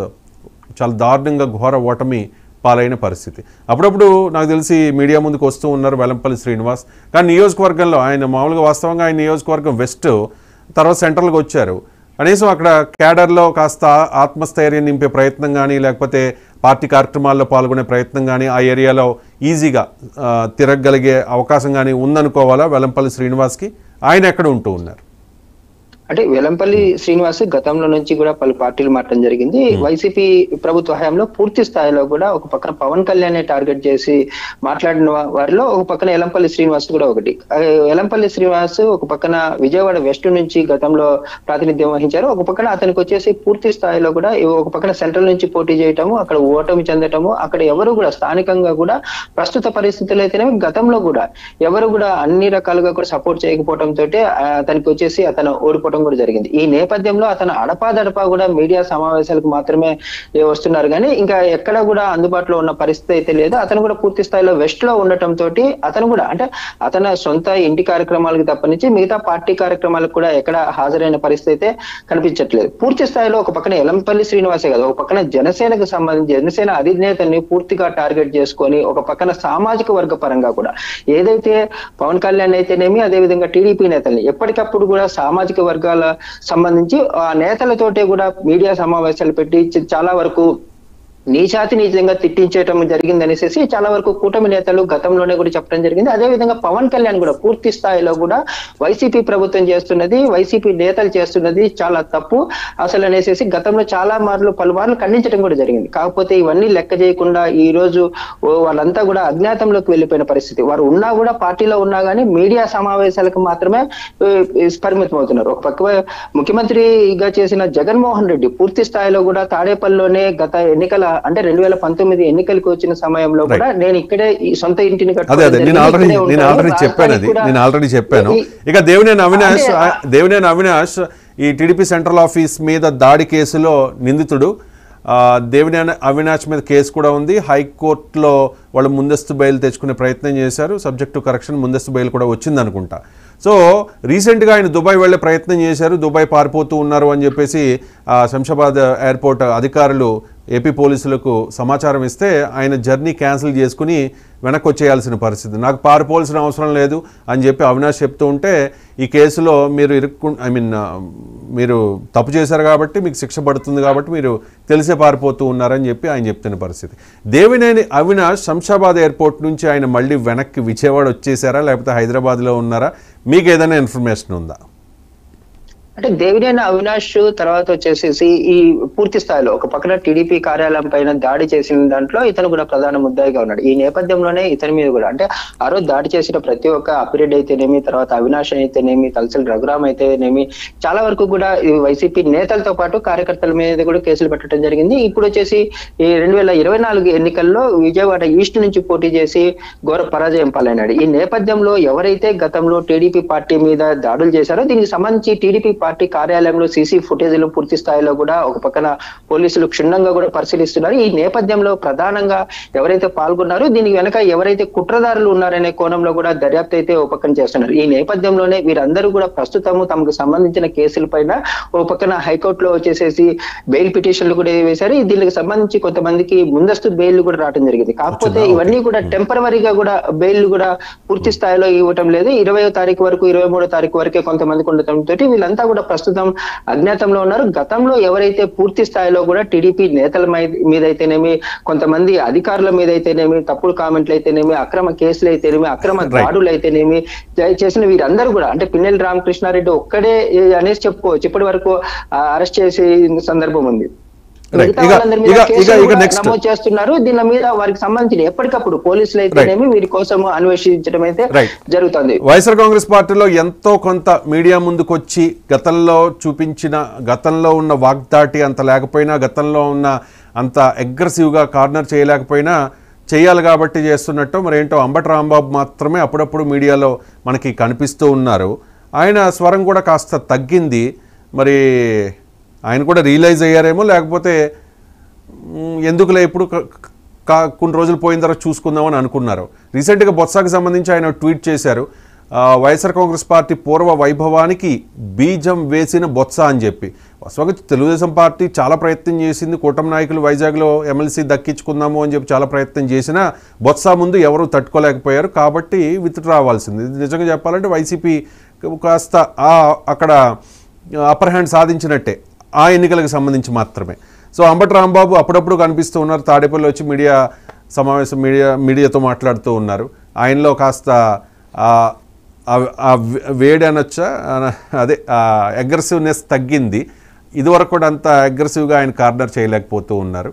చాలా దారుణంగా ఘోర ఓటమి పాలైన పరిస్థితి. అప్పుడప్పుడు నాకు తెలిసి మీడియా ముందుకు వస్తూ ఉన్నారు వెల్లంపల్లి శ్రీనివాస్. కానీ నియోజకవర్గంలో ఆయన మామూలుగా వాస్తవంగా ఆయన నియోజకవర్గం వెస్ట్, తర్వాత సెంట్రల్కి వచ్చారు. కనీసం అక్కడ క్యాడర్లో కాస్త ఆత్మస్థైర్యం నింపే ప్రయత్నం కానీ లేకపోతే పార్టీ కార్యక్రమాల్లో పాల్గొనే ప్రయత్నం కానీ ఆ ఏరియాలో ఈజీగా తిరగగలిగే అవకాశం కానీ ఉందనుకోవాలా వెల్లంపల్లి శ్రీనివాస్కి? ఆయన ఎక్కడ ఉంటూ ఉన్నారు? అంటే వెల్లంపల్లి శ్రీనివాస్ గతంలో నుంచి కూడా పలు పార్టీలు మారడం జరిగింది. వైసీపీ ప్రభుత్వ హయాంలో పూర్తి స్థాయిలో కూడా ఒక పక్కన పవన్ కళ్యాణ్ టార్గెట్ చేసి మాట్లాడిన వారిలో ఒక పక్కన వెల్లంపల్లి శ్రీనివాస్ కూడా ఒకటి. వెల్లంపల్లి శ్రీనివాస్ ఒక పక్కన విజయవాడ వెస్ట్ నుంచి గతంలో ప్రాతినిధ్యం వహించారు. ఒక పక్కన అతనికి వచ్చేసి పూర్తి స్థాయిలో కూడా ఒక పక్కన సెంట్రల్ నుంచి పోటీ చేయటము, అక్కడ ఓటమి చెందటము, అక్కడ ఎవరు కూడా స్థానికంగా కూడా ప్రస్తుత పరిస్థితులు అయితేనే గతంలో కూడా ఎవరు కూడా అన్ని రకాలుగా కూడా సపోర్ట్ చేయకపోవడం తోటి అతనికి వచ్చేసి అతను ఓడిపోవడం రావడం కూడా జరిగింది. ఈ నేపథ్యంలో అతను అడపాదడపా కూడా మీడియా సమావేశాలకు మాత్రమే వస్తున్నారు కానీ ఇంకా ఎక్కడ కూడా అందుబాటులో ఉన్న పరిస్థితి అయితే లేదు. అతను కూడా పూర్తి స్థాయిలో వెస్ట్ లో ఉండటం తోటి అతను కూడా అంటే అతని సొంత ఇంటి కార్యక్రమాలకు తప్పనించి మిగతా పార్టీ కార్యక్రమాలకు కూడా ఎక్కడ హాజరైన పరిస్థితి అయితే కనిపించట్లేదు. పూర్తి స్థాయిలో ఒక పక్కన ఎలంపల్లి శ్రీనివాసే కాదు, ఒక పక్కన జనసేనకు సంబంధించి జనసేన అధినేతని పూర్తిగా టార్గెట్ చేసుకొని ఒక పక్కన సామాజిక వర్గ పరంగా కూడా ఏదైతే పవన్ కళ్యాణ్ అయితేనేమి అదేవిధంగా టీడీపీ నేతల్ని ఎప్పటికప్పుడు కూడా సామాజిక వర్గాల సంబంధించి ఆ నేతలతోటే కూడా మీడియా సమావేశాలు పెట్టి చాలా వరకు నీచాతినీచంగా తిట్టించడం జరిగిందనేసి చాలా వరకు కూటమి నేతలు గతంలోనే కూడా చెప్పడం జరిగింది. అదేవిధంగా పవన్ కళ్యాణ్ కూడా పూర్తి స్థాయిలో కూడా వైసీపీ ప్రభుత్వం చేస్తున్నది, వైసీపీ నేతలు చేస్తున్నది చాలా తప్పు అసలు అనేసి గతంలో పలుమార్లు ఖండించడం కూడా జరిగింది. కాకపోతే ఇవన్నీ లెక్క చేయకుండా ఈ రోజు వాళ్ళంతా కూడా అజ్ఞాతంలోకి వెళ్ళిపోయిన పరిస్థితి. వారు ఉన్నా కూడా పార్టీలో ఉన్నా కానీ మీడియా సమావేశాలకు మాత్రమే పరిమితం అవుతున్నారు. ఒక పక్క ముఖ్యమంత్రిగా చేసిన జగన్మోహన్ రెడ్డి పూర్తి స్థాయిలో కూడా తాడేపల్లిలోనే గత ఎన్నికల అంటే 2019 ఎన్నికలకు వచ్చిన సమయంలో కూడా నేను ఇక్కడే ఈ సొంత ఇంటిని నేను ఆల్రెడీ చెప్పాను. ఇక దేవినేని అవినాష్ ఈ టీడీపీ సెంట్రల్ ఆఫీస్ మీద దాడి కేసులో నిందితుడు. దేవినేని అవినాష్ మీద కేసు కూడా ఉంది. హైకోర్టులో వాళ్ళు ముందస్తు బెయిల్ తెచ్చుకునే ప్రయత్నం చేశారు. సబ్జెక్ట్ టు కరెక్షన్ ముందస్తు బెయిల్ కూడా వచ్చింది అనుకుంటా. సో రీసెంట్గా ఆయన దుబాయ్ వెళ్ళే ప్రయత్నం చేశారు, దుబాయ్ పారిపోతూ ఉన్నారు అని చెప్పేసి శంషాబాద్ ఎయిర్పోర్ట్ అధికారులు ఏపీ పోలీసులకు సమాచారం ఇస్తే ఆయన జర్నీ క్యాన్సిల్ చేసుకుని వెనక్కి వచ్చేయాల్సిన పరిస్థితి. నాకు పారిపోవాల్సిన అవసరం లేదు అని చెప్పి అవినాష్ చెప్తూ ఉంటే ఈ కేసులో మీరు తప్పు చేశారు కాబట్టి మీకు శిక్ష పడుతుంది కాబట్టి మీరు తెలిసే పారిపోతూ ఉన్నారని చెప్పి ఆయన చెప్తున్న పరిస్థితి. దేవినేని అవినాష్ శంషాబాద్ ఎయిర్పోర్ట్ నుంచి ఆయన మళ్ళీ వెనక్కి విజయవాడ వచ్చేసారా లేకపోతే హైదరాబాద్లో ఉన్నారా? మీకు ఏదైనా ఇన్ఫర్మేషన్ ఉందా? అంటే దేవినేని అవినాష్ తర్వాత వచ్చేసేసి ఈ పూర్తి స్థాయిలో ఒక పక్కన టీడీపీ కార్యాలయం పైన దాడి చేసిన దాంట్లో ఇతను కూడా ప్రధాన ముద్దాయిగా ఉన్నాడు. ఈ నేపథ్యంలోనే ఇతని మీద కూడా అంటే ఆ రోజు దాడి చేసిన ప్రతి ఒక్క అప్పిరెడ్డి అయితేనేమి, తర్వాత అవినాష్ అయితేనేమి, తలసరి రఘురామ్ అయితేనేమి చాలా వరకు కూడా ఈ వైసీపీ నేతలతో పాటు కార్యకర్తల మీద కూడా కేసులు పెట్టడం జరిగింది. ఇప్పుడు వచ్చేసి ఈ 2024 ఎన్నికల్లో విజయవాడ ఈస్ట్ నుంచి పోటీ చేసి ఘోర పరాజయం పాలైనాడు. ఈ నేపథ్యంలో ఎవరైతే గతంలో టీడీపీ పార్టీ మీద దాడులు చేశారో దీనికి సంబంధించి టీడీపీ పార్టీ కార్యాలయంలో సీసీ ఫుటేజీలు పూర్తి స్థాయిలో కూడా ఒక పక్కన పోలీసులు క్షుణ్ణంగా కూడా పరిశీలిస్తున్నారు. ఈ నేపథ్యంలో ప్రధానంగా ఎవరైతే పాల్గొన్నారో దీనికి వెనక ఎవరైతే కుట్రదారులు ఉన్నారనే కోణంలో కూడా దర్యాప్తు అయితే ఒక పక్కన చేస్తున్నారు. ఈ నేపథ్యంలోనే వీరందరూ కూడా ప్రస్తుతము తమకు సంబంధించిన కేసుల పైన ఒక పక్కన హైకోర్టులో వచ్చేసేసి బెయిల్ పిటిషన్లు కూడా వేశారు. దీనికి సంబంధించి కొంతమందికి ముందస్తు బెయిల్ కూడా రావడం జరిగింది. కాకపోతే ఇవన్నీ కూడా టెంపరవరీగా కూడా బెయిల్ కూడా పూర్తి స్థాయిలో ఇవ్వటం లేదు. 20వ తారీఖు వరకు 23వ తారీఖు వరకే కొంతమందికి ఉండటంతో వీళ్ళంతా కూడా ప్రస్తుతం అజ్ఞాతంలో ఉన్నారు. గతంలో ఎవరైతే పూర్తి స్థాయిలో కూడా టీడీపీ నేతల మీద అయితేనేమి, కొంతమంది అధికారుల మీద అయితేనేమి, తప్పుడు కామెంట్లు అయితేనేమి, అక్రమ కేసులు అయితేనేమి, అక్రమ దాడులు అయితేనేమి చేసిన వీరందరూ కూడా అంటే పిన్నెల్లి రామకృష్ణారెడ్డి ఒక్కడే అనేసి చెప్పుకోవచ్చు. ఇప్పటి వరకు అరెస్ట్ చేసే సందర్భం ఉంది. నమోదు చేస్తున్నారు. దీని మీద వారికి సంబంధించిన ఎప్పటికప్పుడు పోలీసులు అయితేనేమి వీరి కోసం అన్వేషించడం అయితే జరుగుతుంది. వైఎస్ఆర్ కాంగ్రెస్ పార్టీలో ఎంతో కొంత మీడియా ముందుకొచ్చి గతంలో ఉన్న వాగ్దాటి అంత లేకపోయినా, గతంలో ఉన్న అంత అగ్రెసివ్గా కార్నర్ చేయలేకపోయినా చేయాలి కాబట్టి చేస్తున్నట్టు మరేంటో అంబటి రాంబాబు మాత్రమే అప్పుడప్పుడు మీడియాలో మనకి కనిపిస్తూ ఉన్నారు. ఆయన స్వరం కూడా కాస్త తగ్గింది. మరి ఆయన కూడా రియలైజ్ అయ్యారేమో, లేకపోతే ఎందుకులే ఇప్పుడు కొన్ని రోజులు పోయిన తర్వాత చూసుకుందామని అనుకున్నారు. రీసెంట్గా బొత్సాకి సంబంధించి ఆయన ట్వీట్ చేశారు, వైఎస్ఆర్ కాంగ్రెస్ పార్టీ పూర్వ వైభవానికి బీజం వేసిన బొత్స అని చెప్పి. వాస్తవంగా తెలుగుదేశం పార్టీ చాలా ప్రయత్నం చేసింది, కూటమి నాయకులు వైజాగ్లో ఎమ్మెల్సీ దక్కించుకుందాము అని చెప్పి చాలా ప్రయత్నం చేసినా బొత్స ముందు ఎవరూ తట్టుకోలేకపోయారు. కాబట్టి విత్డ్రా అవ్వాల్సింది. నిజంగా చెప్పాలంటే వైసీపీ కాస్త అక్కడ అప్పర్ హ్యాండ్ సాధించినట్టే ఆ ఎన్నికలకు సంబంధించి మాత్రమే. సో అంబటి రాంబాబు అప్పుడప్పుడు కనిపిస్తూ ఉన్నారు, తాడేపల్లి వచ్చి మీడియాతో మాట్లాడుతూ ఉన్నారు. ఆయనలో కాస్త వేడి అనొచ్చా, అదే అగ్రెసివ్నెస్ తగ్గింది. ఇదివరకు కూడా అంత అగ్రెసివ్గా ఆయన కార్నర్ చేయలేకపోతూ ఉన్నారు.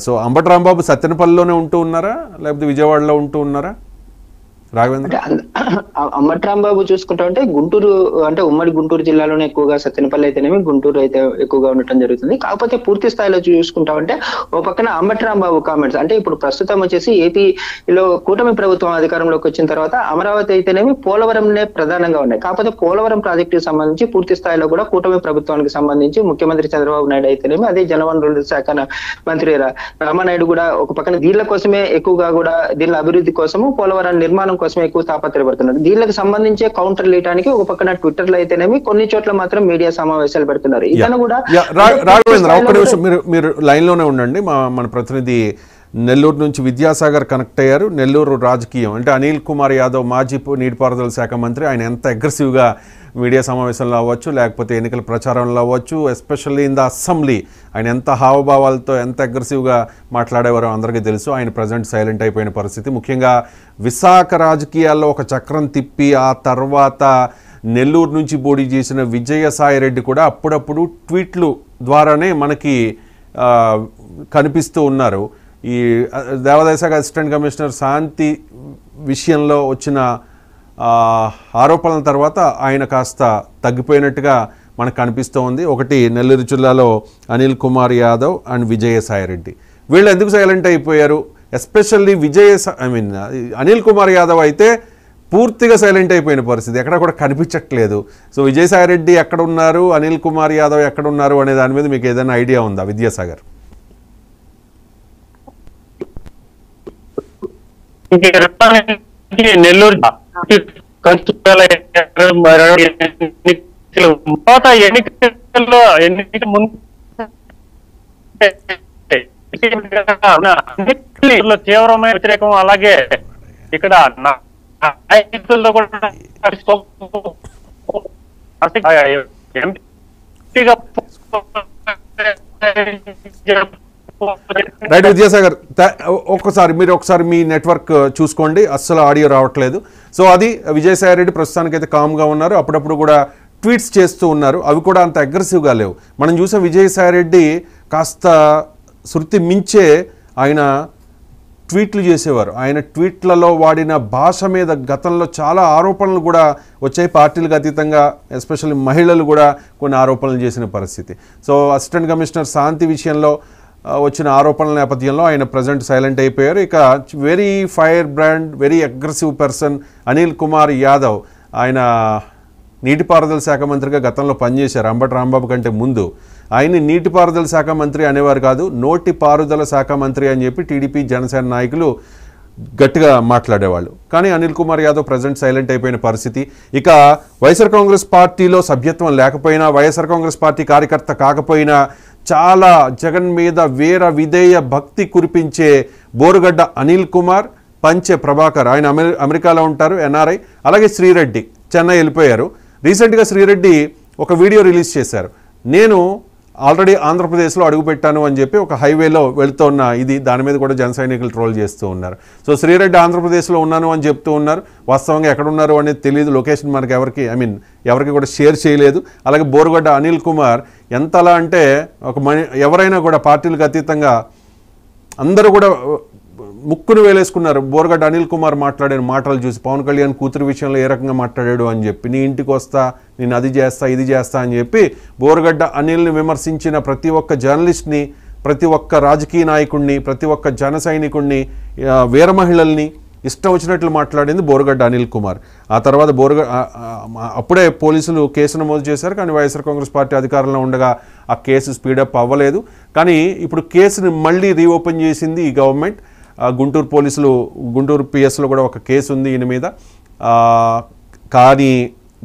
సో అంబటి రాంబాబు సత్తెనపల్లిలోనే ఉంటూ ఉన్నారా లేకపోతే విజయవాడలో ఉంటూ ఉన్నారా? రాఘవేంద్ర. అంబటి రాంబాబు చూసుకుంటా అంటే గుంటూరు అంటే ఉమ్మడి గుంటూరు జిల్లాలోనే ఎక్కువగా సత్తెనపల్లి అయితేనేమి గుంటూరు అయితే ఎక్కువగా ఉండటం జరుగుతుంది. కాకపోతే పూర్తి స్థాయిలో చూసుకుంటామంటే ఓ పక్కన అంబటి రాంబాబు కామెంట్స్ అంటే ఇప్పుడు ప్రస్తుతం వచ్చేసి ఏపీలో కూటమి ప్రభుత్వం అధికారంలోకి వచ్చిన తర్వాత అమరావతి అయితేనేమి పోలవరంనే ప్రధానంగా ఉన్నాయి. కాకపోతే పోలవరం ప్రాజెక్టుకి సంబంధించి పూర్తి స్థాయిలో కూడా కూటమి ప్రభుత్వానికి సంబంధించి ముఖ్యమంత్రి చంద్రబాబు నాయుడు అయితేనేమి అదే జలవనరుల శాఖ మంత్రి రామానాయుడు కూడా ఒక పక్కన దీళ్ల కోసమే ఎక్కువగా కూడా దీని అభివృద్ధి కోసము పోలవరం నిర్మాణం కోసమే ఎక్కువ తాపత్రయపడుతున్నారు. దీనికి సంబంధించే కౌంటర్ లేయడానికి ఒక పక్కన ట్విట్టర్ లో అయితేనేమి కొన్ని చోట్ల మాత్రం మీడియా సమావేశాలు పెడుతున్నారు. ఇతను కూడా రాఘవేంద్ర ఒక్క నిమిషం మీరు లైన్ లోనే ఉండండి. మన ప్రతినిధి నెల్లూరు నుంచి విద్యాసాగర్ కనెక్ట్ అయ్యారు. నెల్లూరు రాజకీయం అంటే అనిల్ కుమార్ యాదవ్ మాజీ నీటిపారుదల శాఖ మంత్రి, ఆయన ఎంత అగ్రెసివ్గా మీడియా సమావేశంలో అవ్వచ్చు లేకపోతే ఎన్నికల ప్రచారంలో అవ్వచ్చు, ఎస్పెషల్లీ ఇన్ ద అసెంబ్లీ ఆయన ఎంత హావభావాలతో ఎంత అగ్రెసివ్గా మాట్లాడేవారో అందరికీ తెలుసు. ఆయన ప్రజెంట్ సైలెంట్ అయిపోయిన పరిస్థితి. ముఖ్యంగా విశాఖ రాజకీయాల్లో ఒక చక్రం తిప్పి ఆ తర్వాత నెల్లూరు నుంచి పోటీ చేసిన విజయసాయిరెడ్డి కూడా అప్పుడప్పుడు ట్వీట్లు ద్వారానే మనకి కనిపిస్తూ ఉన్నారు. ఈ దేవాదాయ శాఖ అసిస్టెంట్ కమిషనర్ శాంతి విషయంలో వచ్చిన ఆరోపణల తర్వాత ఆయన కాస్త తగ్గిపోయినట్టుగా మనకు కనిపిస్తూ ఉంది. ఒకటి నెల్లూరు జిల్లాలో అనిల్ కుమార్ యాదవ్ అండ్ విజయసాయిరెడ్డి వీళ్ళు ఎందుకు సైలెంట్ అయిపోయారు? ఎస్పెషల్లీ అనిల్ కుమార్ యాదవ్ అయితే పూర్తిగా సైలెంట్ అయిపోయిన పరిస్థితి, ఎక్కడ కూడా కనిపించట్లేదు. సో విజయసాయిరెడ్డి ఎక్కడ ఉన్నారు, అనిల్ కుమార్ యాదవ్ ఎక్కడ ఉన్నారు అనే దాని మీద మీకు ఏదైనా ఐడియా ఉందా విద్యాసాగర్? నెల్లూరు ఎన్నికల ముందు తీవ్రమైన వ్యతిరేకం, అలాగే ఇక్కడ నాయకులతో కూడా రైట్ విద్యాసాగర్, ఒకసారి మీ నెట్వర్క్ చూసుకోండి, అస్సలు ఆడియో రావట్లేదు. సో అది విజయసాయిరెడ్డి ప్రస్తుతానికైతే కామ్గా ఉన్నారు. అప్పుడప్పుడు కూడా ట్వీట్స్ చేస్తూ ఉన్నారు, అవి కూడా అంత అగ్రెసివ్గా లేవు. మనం చూసే విజయసాయిరెడ్డి కాస్త శృతి మించే ఆయన ట్వీట్లు చేసేవారు. ఆయన ట్వీట్లలో వాడిన భాష మీద గతంలో చాలా ఆరోపణలు కూడా వచ్చాయి. పార్టీలకు అతీతంగా ఎస్పెషల్లీ మహిళలు కూడా కొన్ని ఆరోపణలు చేసిన పరిస్థితి. సో అసిస్టెంట్ కమిషనర్ శాంతి విషయంలో వచ్చిన ఆరోపణల నేపథ్యంలో ఆయన ప్రజెంట్ సైలెంట్ అయిపోయారు. ఇక very fire brand, very aggressive person Anil Kumar Yadav, ఆయన నీటిపారుదల శాఖ మంత్రిగా గతంలో పనిచేశారు అంబటి రాంబాబు కంటే ముందు. ఆయన్ని నీటిపారుదల శాఖ మంత్రి అనేవారు కాదు, నోటి పారుదల శాఖ మంత్రి అని చెప్పి టీడీపీ జనసేన నాయకులు గట్టిగా మాట్లాడేవాళ్ళు. కానీ అనిల్ కుమార్ యాదవ్ ప్రజెంట్ సైలెంట్ అయిపోయిన పరిస్థితి. ఇక వైఎస్ఆర్ కాంగ్రెస్ పార్టీలో సభ్యత్వం లేకపోయినా, వైఎస్ఆర్ కాంగ్రెస్ పార్టీ కార్యకర్త కాకపోయినా చాలా జగన్ మీద వీర విధేయ భక్తి కురిపించే బోరుగడ్డ అనిల్ కుమార్, పంచె ప్రభాకర్, ఆయన అమెరికాలో ఉంటారు, ఎన్ఆర్ఐ, అలాగే శ్రీరెడ్డి చెన్నై వెళ్ళిపోయారు. రీసెంట్గా శ్రీరెడ్డి ఒక వీడియో రిలీజ్ చేశారు. నేను ఆల్రెడీ ఆంధ్రప్రదేశ్లో అడుగుపెట్టాను అని చెప్పి ఒక హైవేలో వెళుతూ ఉన్న దాని మీద కూడా జన సైనికులు ట్రోల్ చేస్తూ ఉన్నారు. సో శ్రీరెడ్డి ఆంధ్రప్రదేశ్లో ఉన్నాను అని చెప్తూ ఉన్నారు. వాస్తవంగా ఎక్కడున్నారు అనేది తెలియదు, లొకేషన్ మనకి ఎవరికి కూడా షేర్ చేయలేదు. అలాగే బోరుగడ్డ అనిల్ కుమార్ ఎంతలా అంటే ఎవరైనా కూడా పార్టీలకు అతీతంగా అందరూ కూడా ముక్కును వేలేసుకున్నారు బోరుగడ్డ అనిల్ కుమార్ మాట్లాడిన మాటలు చూసి. పవన్ కళ్యాణ్ కూతురు విషయంలో ఏ రకంగా మాట్లాడాడు అని చెప్పి, నీ ఇంటికి వస్తా, నేను అది చేస్తా ఇది చేస్తా అని చెప్పి బోరుగడ్డ అనిల్ని విమర్శించిన ప్రతి ఒక్క జర్నలిస్ట్ని, ప్రతి ఒక్క రాజకీయ నాయకుడిని, ప్రతి ఒక్క జన సైనికుడిని, వీర మహిళల్ని ఇష్టం వచ్చినట్లు మాట్లాడింది బోరుగడ్డ అనిల్ కుమార్. ఆ తర్వాత అప్పుడే పోలీసులు కేసు నమోదు చేశారు. కానీ వైఎస్ఆర్ కాంగ్రెస్ పార్టీ అధికారంలో ఉండగా ఆ కేసు స్పీడప్ అవ్వలేదు. కానీ ఇప్పుడు కేసుని మళ్ళీ రీఓపెన్ చేసింది ఈ గవర్నమెంట్. గుంటూరు పోలీసులు, గుంటూరు పిఎస్లో కూడా ఒక కేసు ఉంది ఈయన మీద. కానీ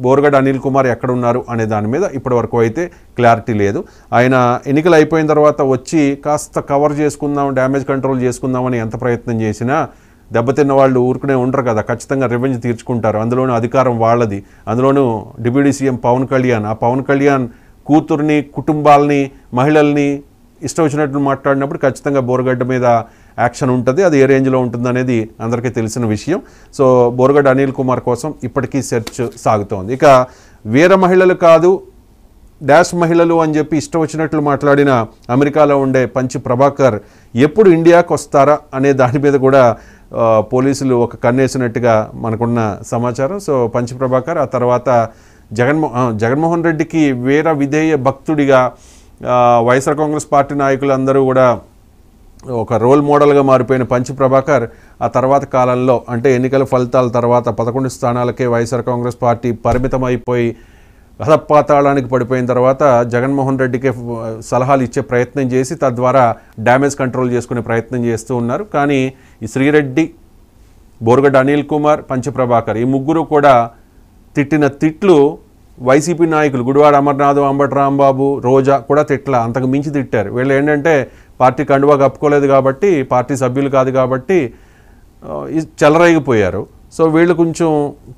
బోరుగడ్డ అనిల్ కుమార్ ఎక్కడున్నారు అనే దాని మీద ఇప్పటివరకు అయితే క్లారిటీ లేదు. ఆయన ఎన్నికలు అయిపోయిన తర్వాత వచ్చి కాస్త కవర్ చేసుకుందాం, డ్యామేజ్ కంట్రోల్ చేసుకుందామని ఎంత ప్రయత్నం చేసినా దెబ్బతిన్న వాళ్ళు ఊరుకునే ఉండరు కదా, ఖచ్చితంగా రివెంజ్ తీర్చుకుంటారు. అందులోనూ అధికారం వాళ్ళది, అందులోనూ డిప్యూటీ సీఎం పవన్ కళ్యాణ్. ఆ పవన్ కళ్యాణ్ కూతుర్ని, కుటుంబాలని, మహిళల్ని ఇష్టం వచ్చినట్లు మాట్లాడినప్పుడు ఖచ్చితంగా బోరుగడ్డ మీద యాక్షన్ ఉంటుంది. అది ఏ రేంజ్లో ఉంటుందనేది అందరికీ తెలిసిన విషయం. సో బోరుగడ్డ అనిల్ కుమార్ కోసం ఇప్పటికీ సెర్చ్ సాగుతోంది. ఇక వీర మహిళలు కాదు, డాష్ మహిళలు అని చెప్పి ఇష్టం వచ్చినట్లు మాట్లాడిన అమెరికాలో ఉండే పంచి ప్రభాకర్ ఎప్పుడు ఇండియాకు వస్తారా అనే దాని మీద కూడా పోలీసులు ఒక కన్నేసినట్టుగా మనకున్న సమాచారం. సో పంచి ప్రభాకర్ ఆ తర్వాత జగన్మోహన్ రెడ్డికి వీర విధేయ భక్తుడిగా వైఎస్ఆర్ కాంగ్రెస్ పార్టీ నాయకులందరూ కూడా ఒక రోల్ మోడల్గా మారిపోయిన పంచి ప్రభాకర్ ఆ తర్వాత కాలంలో అంటే ఎన్నికల ఫలితాల తర్వాత 11 స్థానాలకే వైఎస్ఆర్ కాంగ్రెస్ పార్టీ పరిమితమైపోయి అధపాతాళానికి పడిపోయిన తర్వాత జగన్మోహన్ రెడ్డికి సలహాలు ఇచ్చే ప్రయత్నం చేసి తద్వారా డ్యామేజ్ కంట్రోల్ చేసుకునే ప్రయత్నం చేస్తూ ఉన్నారు. కానీ ఈ శ్రీరెడ్డి, బోర్గడ్డ అనిల్ కుమార్, పంచి ప్రభాకర్ ఈ ముగ్గురు కూడా తిట్టిన తిట్లు వైసీపీ నాయకులు గుడివాడ అమర్నాథ్, అంబటి రాంబాబు, రోజా కూడా తిట్ల అంతకు మించి తిట్టారు. వీళ్ళు ఏంటంటే పార్టీ కండువా కప్పుకోలేదు కాబట్టి, పార్టీ సభ్యులు కాదు కాబట్టి చెలరేగిపోయారు. సో వీళ్ళు కొంచెం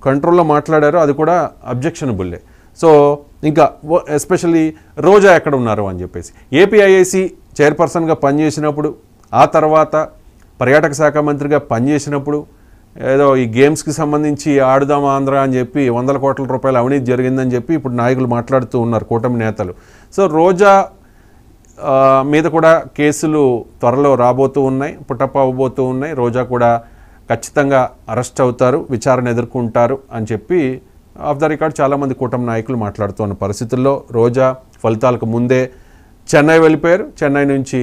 కంట్రోల్లో మాట్లాడారు, అది కూడా అబ్జెక్షనబుల్లే. సో ఇంకా ఎస్పెషల్లీ రోజా ఎక్కడ ఉన్నారు అని చెప్పేసి ఏపీఐఐసి చైర్పర్సన్గా పనిచేసినప్పుడు, ఆ తర్వాత పర్యాటక శాఖ మంత్రిగా పనిచేసినప్పుడు ఏదో ఈ గేమ్స్కి సంబంధించి ఆడుదాం ఆంధ్ర అని చెప్పి 100 కోట్ల రూపాయలు అవినీతి జరిగిందని చెప్పి ఇప్పుడు నాయకులు మాట్లాడుతూ ఉన్నారు, కూటమి నేతలు. సో రోజా మీద కూడా కేసులు త్వరలో రాబోతూ ఉన్నాయి, పుట్టప్ అవ్వబోతూ ఉన్నాయి. రోజా కూడా ఖచ్చితంగా అరెస్ట్ అవుతారు, విచారణ ఎదుర్కొంటారు అని చెప్పి ఆఫ్ ద రికార్డ్ చాలామంది కూటమి నాయకులు మాట్లాడుతున్న పరిస్థితుల్లో రోజా ఫలితాలకు ముందే చెన్నై వెళ్ళిపోయారు. చెన్నై నుంచి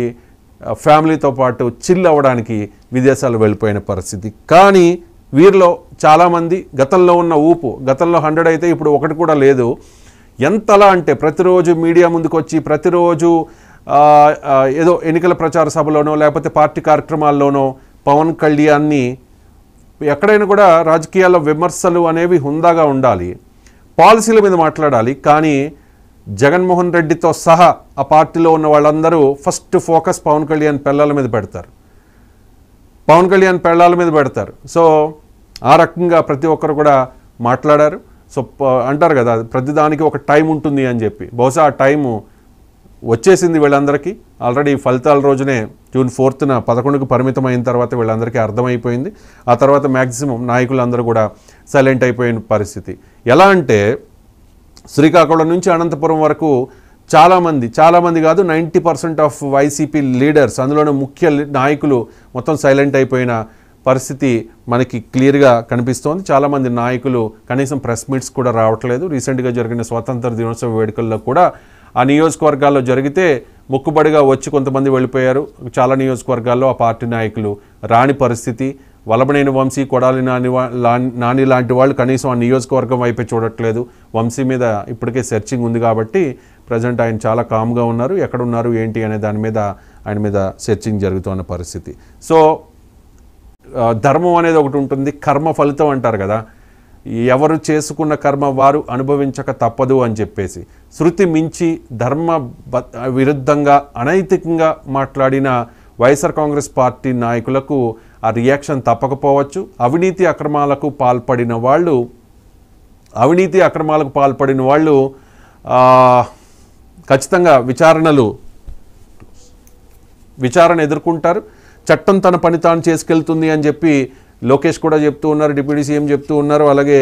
ఫ్యామిలీతో పాటు చిల్ అవ్వడానికి విదేశాలు వెళ్ళిపోయిన పరిస్థితి. కానీ వీరిలో చాలామంది గతంలో ఉన్న ఊపు, గతంలో 100 అయితే ఇప్పుడు 1 కూడా లేదు. ఎంతలా అంటే ప్రతిరోజు మీడియా ముందుకు వచ్చి ప్రతిరోజు ఏదో ఎన్నికల ప్రచార సభలోనో లేకపోతే పార్టీ కార్యక్రమాల్లోనో పవన్ కళ్యాణ్ని ఎక్కడైనా కూడా రాజకీయాల్లో విమర్శలు అనేవి హుందాగా ఉండాలి, పాలసీల మీద మాట్లాడాలి. కానీ జగన్మోహన్ రెడ్డితో సహా ఆ పార్టీలో ఉన్న వాళ్ళందరూ ఫస్ట్ ఫోకస్ పవన్ కళ్యాణ్ పెళ్ళాల మీద పెడతారు, పవన్ కళ్యాణ్ పెళ్ళాల మీద పెడతారు. సో ఆ రకంగా ప్రతి ఒక్కరు కూడా మాట్లాడారు. సో అంటారు కదా ప్రతిదానికి ఒక టైం ఉంటుంది అని చెప్పి, బహుశా ఆ టైము వచ్చేసింది వీళ్ళందరికీ. ఆల్రెడీ ఫలితాల రోజునే జూన్ 4న 11కు పరిమితం అయిన తర్వాత వీళ్ళందరికీ అర్థమైపోయింది. ఆ తర్వాత మ్యాక్సిమం నాయకులందరూ కూడా సైలెంట్ అయిపోయిన పరిస్థితి. ఎలా అంటే శ్రీకాకుళం నుంచి అనంతపురం వరకు చాలామంది కాదు 90% ఆఫ్ వైసీపీ లీడర్స్, అందులోనే ముఖ్య నాయకులు మొత్తం సైలెంట్ అయిపోయిన పరిస్థితి మనకి క్లియర్గా కనిపిస్తోంది. చాలామంది నాయకులు కనీసం ప్రెస్ మీట్స్ కూడా రావట్లేదు. రీసెంట్గా జరిగిన స్వాతంత్ర దినోత్సవ వేడుకల్లో కూడా ఆ నియోజకవర్గాల్లో జరిగితే మొక్కుబడిగా వచ్చి కొంతమంది వెళ్ళిపోయారు. చాలా నియోజకవర్గాల్లో ఆ పార్టీ నాయకులు రాని పరిస్థితి. వలబనేని వంశీ, కొడాలి నాని లాంటి వాళ్ళు కనీసం ఆ నియోజకవర్గం వైపే చూడట్లేదు. వంశీ మీద ఇప్పటికే సెర్చింగ్ ఉంది కాబట్టి ప్రజెంట్ ఆయన చాలా కామ్గా ఉన్నారు. ఎక్కడున్నారు ఏంటి అనే దాని మీద ఆయన మీద సెర్చింగ్ జరుగుతున్న పరిస్థితి. సో ధర్మం అనేది ఒకటి ఉంటుంది, కర్మ ఫలితం అంటారు కదా, ఎవరు చేసుకున్న కర్మ వారు అనుభవించక తప్పదు అని చెప్పేసి శృతి మించి ధర్మ విరుద్ధంగా అనైతికంగా మాట్లాడిన వైఎస్ఆర్ కాంగ్రెస్ పార్టీ నాయకులకు ఆ రియాక్షన్ తప్పకపోవచ్చు. అవినీతి అక్రమాలకు పాల్పడిన వాళ్ళు ఖచ్చితంగా విచారణ ఎదుర్కొంటారు. చట్టం తన పని తాను చేసుకెళ్తుంది అని చెప్పి లోకేష్ కూడా చెప్తూ ఉన్నారు, డిప్యూటీ సీఎం చెప్తూ ఉన్నారు, అలాగే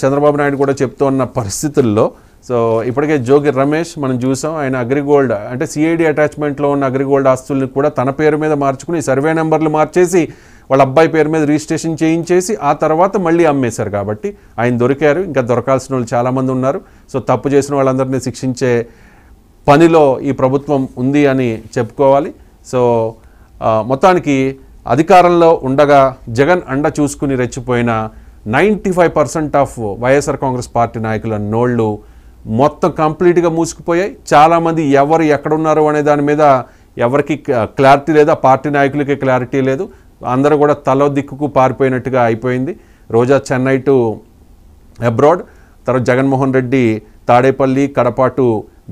చంద్రబాబు నాయుడు కూడా చెప్తూ ఉన్న పరిస్థితుల్లో సో ఇప్పటికే జోగి రమేష్ మనం చూసాం, ఆయన అగ్రిగోల్డ్ అంటే సిఐడి అటాచ్మెంట్లో ఉన్న అగ్రిగోల్డ్ ఆస్తుల్ని కూడా తన పేరు మీద మార్చుకుని సర్వే నెంబర్లు మార్చేసి వాళ్ళ అబ్బాయి పేరు మీద రిజిస్ట్రేషన్ చేయించేసి ఆ తర్వాత మళ్ళీ అమ్మేశారు. కాబట్టి ఆయన దొరికారు, ఇంకా దొరకాల్సిన వాళ్ళు చాలామంది ఉన్నారు. సో తప్పు చేసిన వాళ్ళందరినీ శిక్షించే పనిలో ఈ ప్రభుత్వం ఉంది అని చెప్పుకోవాలి. సో మొత్తానికి అధికారంలో ఉండగా జగన్ అండ చూసుకుని రెచ్చిపోయిన 95% ఆఫ్ వైఎస్ఆర్ కాంగ్రెస్ పార్టీ నాయకుల నోళ్ళు మొత్తం కంప్లీట్గా మూసుకుపోయాయి. చాలామంది ఎవరు ఎక్కడున్నారు అనే దాని మీద ఎవరికి క్లారిటీ లేదు, ఆ పార్టీ నాయకులకి క్లారిటీ లేదు. అందరూ కూడా తలో దిక్కుకు పారిపోయినట్టుగా అయిపోయింది. రోజా చెన్నై టు అబ్రాడ్, తర్వాత జగన్మోహన్ రెడ్డి తాడేపల్లి, కడప టు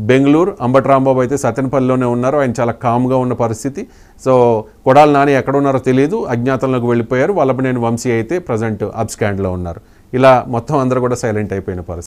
బెంగళూరు, అంబటి రాంబాబు అయితే సత్యనపల్లిలోనే ఉన్నారు, ఆయన చాలా కామ్గా ఉన్న పరిస్థితి. సో కొడాలి నాని ఎక్కడ ఉన్నారో తెలియదు, అజ్ఞాతంలోకి వెళ్ళిపోయారు. వల్లభనేని వంశీ అయితే ప్రజెంట్ అబ్స్కాండ్లో ఉన్నారు. ఇలా మొత్తం అందరూ కూడా సైలెంట్ అయిపోయిన పరిస్థితి.